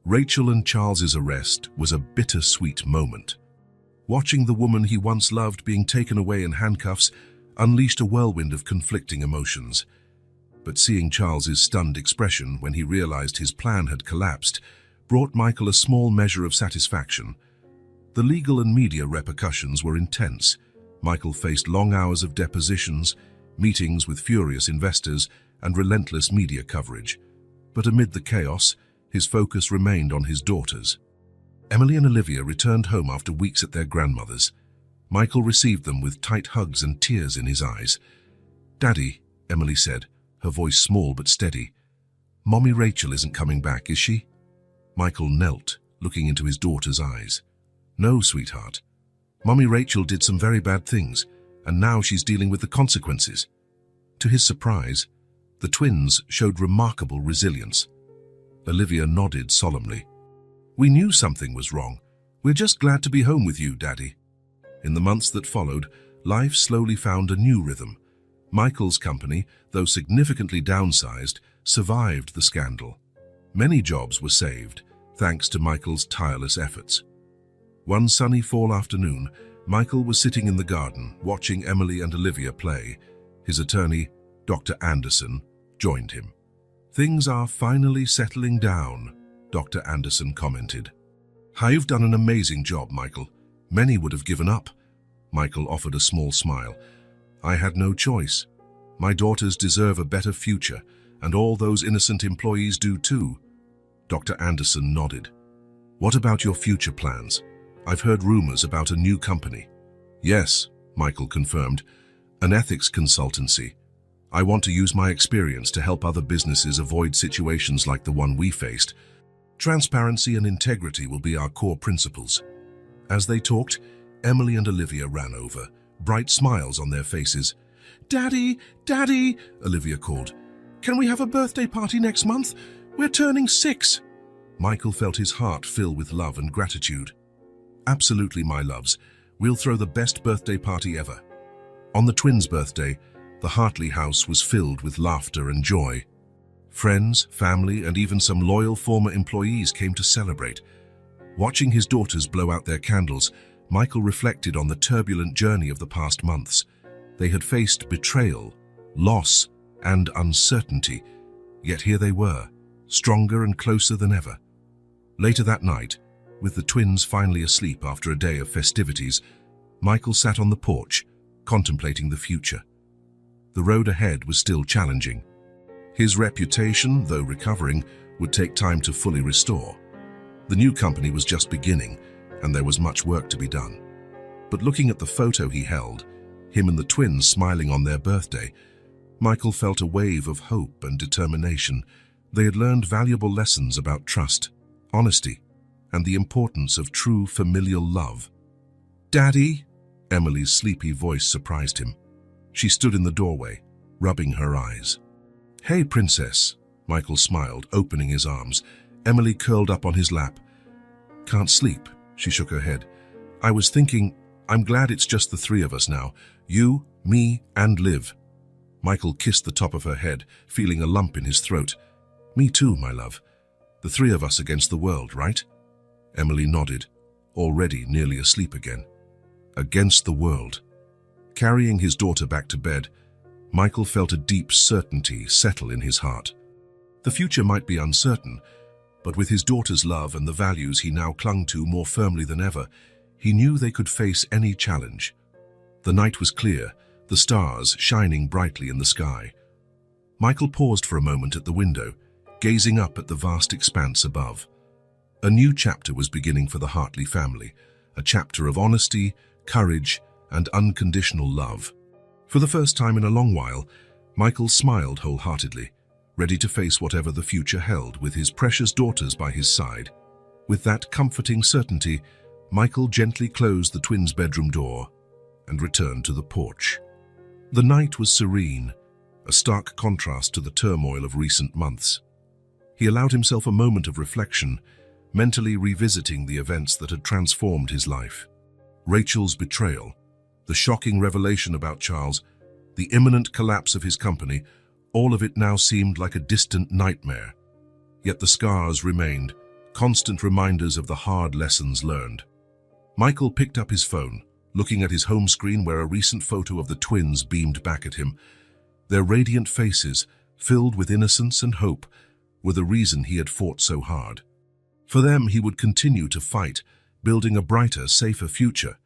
S1: Rachel and Charles's arrest was a bittersweet moment. Watching the woman he once loved being taken away in handcuffs unleashed a whirlwind of conflicting emotions. But seeing Charles's stunned expression when he realized his plan had collapsed brought Michael a small measure of satisfaction. The legal and media repercussions were intense. Michael faced long hours of depositions, meetings with furious investors, and relentless media coverage. But amid the chaos, his focus remained on his daughters. Emily and Olivia returned home after weeks at their grandmother's. Michael received them with tight hugs and tears in his eyes. "Daddy," Emily said, her voice small but steady, "Mommy Rachel isn't coming back, is she?" Michael knelt, looking into his daughter's eyes. "No, sweetheart. Mommy Rachel did some very bad things, and now she's dealing with the consequences." To his surprise, the twins showed remarkable resilience. Olivia nodded solemnly. "We knew something was wrong. We're just glad to be home with you, Daddy." In the months that followed, life slowly found a new rhythm. Michael's company, though significantly downsized, survived the scandal. Many jobs were saved, thanks to Michael's tireless efforts. One sunny fall afternoon, Michael was sitting in the garden, watching Emily and Olivia play. His attorney, Dr. Anderson, joined him. "Things are finally settling down," Dr. Anderson commented. "You've done an amazing job, Michael. Many would have given up." Michael offered a small smile. "I had no choice. My daughters deserve a better future, and all those innocent employees do too." Dr. Anderson nodded. "What about your future plans? I've heard rumors about a new company." "Yes," Michael confirmed, "an ethics consultancy. I want to use my experience to help other businesses avoid situations like the one we faced. Transparency and integrity will be our core principles." As they talked, Emily and Olivia ran over, bright smiles on their faces. "Daddy, Daddy," Olivia called. "Can we have a birthday party next month? We're turning 6. Michael felt his heart fill with love and gratitude. "Absolutely, my loves. We'll throw the best birthday party ever." On the twins' birthday, the Hartley house was filled with laughter and joy. Friends, family, and even some loyal former employees came to celebrate. Watching his daughters blow out their candles, Michael reflected on the turbulent journey of the past months. They had faced betrayal, loss, and uncertainty, yet here they were, stronger and closer than ever. Later that night, with the twins finally asleep after a day of festivities, Michael sat on the porch, contemplating the future. The road ahead was still challenging. His reputation, though recovering, would take time to fully restore. The new company was just beginning, and there was much work to be done. But looking at the photo he held, him and the twins smiling on their birthday, Michael felt a wave of hope and determination. They had learned valuable lessons about trust, honesty, and the importance of true familial love. "Daddy?" Emily's sleepy voice surprised him. She stood in the doorway, rubbing her eyes. "Hey, princess," Michael smiled, opening his arms. Emily curled up on his lap. "Can't sleep," she shook her head. "I was thinking, I'm glad it's just the three of us now. You, me, and Liv." Michael kissed the top of her head, feeling a lump in his throat. "Me too, my love. The three of us against the world, right?" Emily nodded, already nearly asleep again. Against the world. Carrying his daughter back to bed, Michael felt a deep certainty settle in his heart. The future might be uncertain, but with his daughter's love and the values he now clung to more firmly than ever, he knew they could face any challenge. The night was clear, the stars shining brightly in the sky. Michael paused for a moment at the window, gazing up at the vast expanse above. A new chapter was beginning for the Hartley family, a chapter of honesty, courage, and unconditional love. For the first time in a long while, Michael smiled wholeheartedly, ready to face whatever the future held with his precious daughters by his side. With that comforting certainty, Michael gently closed the twins' bedroom door and returned to the porch. The night was serene, a stark contrast to the turmoil of recent months. He allowed himself a moment of reflection, mentally revisiting the events that had transformed his life. Rachel's betrayal, the shocking revelation about Charles, the imminent collapse of his company, all of it now seemed like a distant nightmare. Yet the scars remained, constant reminders of the hard lessons learned. Michael picked up his phone, looking at his home screen where a recent photo of the twins beamed back at him. Their radiant faces, filled with innocence and hope, were the reason he had fought so hard. For them, he would continue to fight, building a brighter, safer future.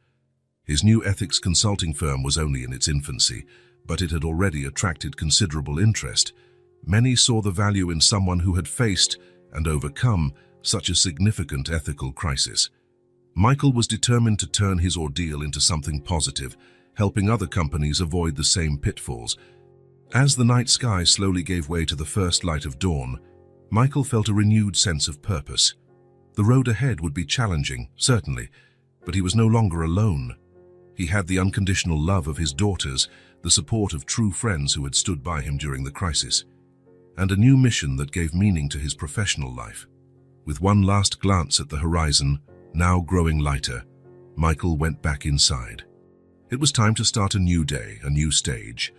S1: His new ethics consulting firm was only in its infancy, but it had already attracted considerable interest. Many saw the value in someone who had faced and overcome such a significant ethical crisis. Michael was determined to turn his ordeal into something positive, helping other companies avoid the same pitfalls. As the night sky slowly gave way to the first light of dawn, Michael felt a renewed sense of purpose. The road ahead would be challenging, certainly, but he was no longer alone. He had the unconditional love of his daughters, the support of true friends who had stood by him during the crisis, and a new mission that gave meaning to his professional life. With one last glance at the horizon, now growing lighter, Michael went back inside. It was time to start a new day, a new stage.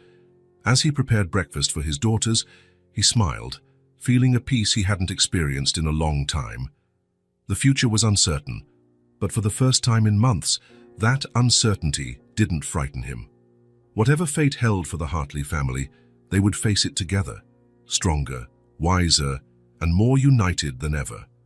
S1: As he prepared breakfast for his daughters, he smiled, feeling a peace he hadn't experienced in a long time. The future was uncertain, but for the first time in months, that uncertainty didn't frighten him. Whatever fate held for the Hartley family, they would face it together, stronger, wiser, and more united than ever.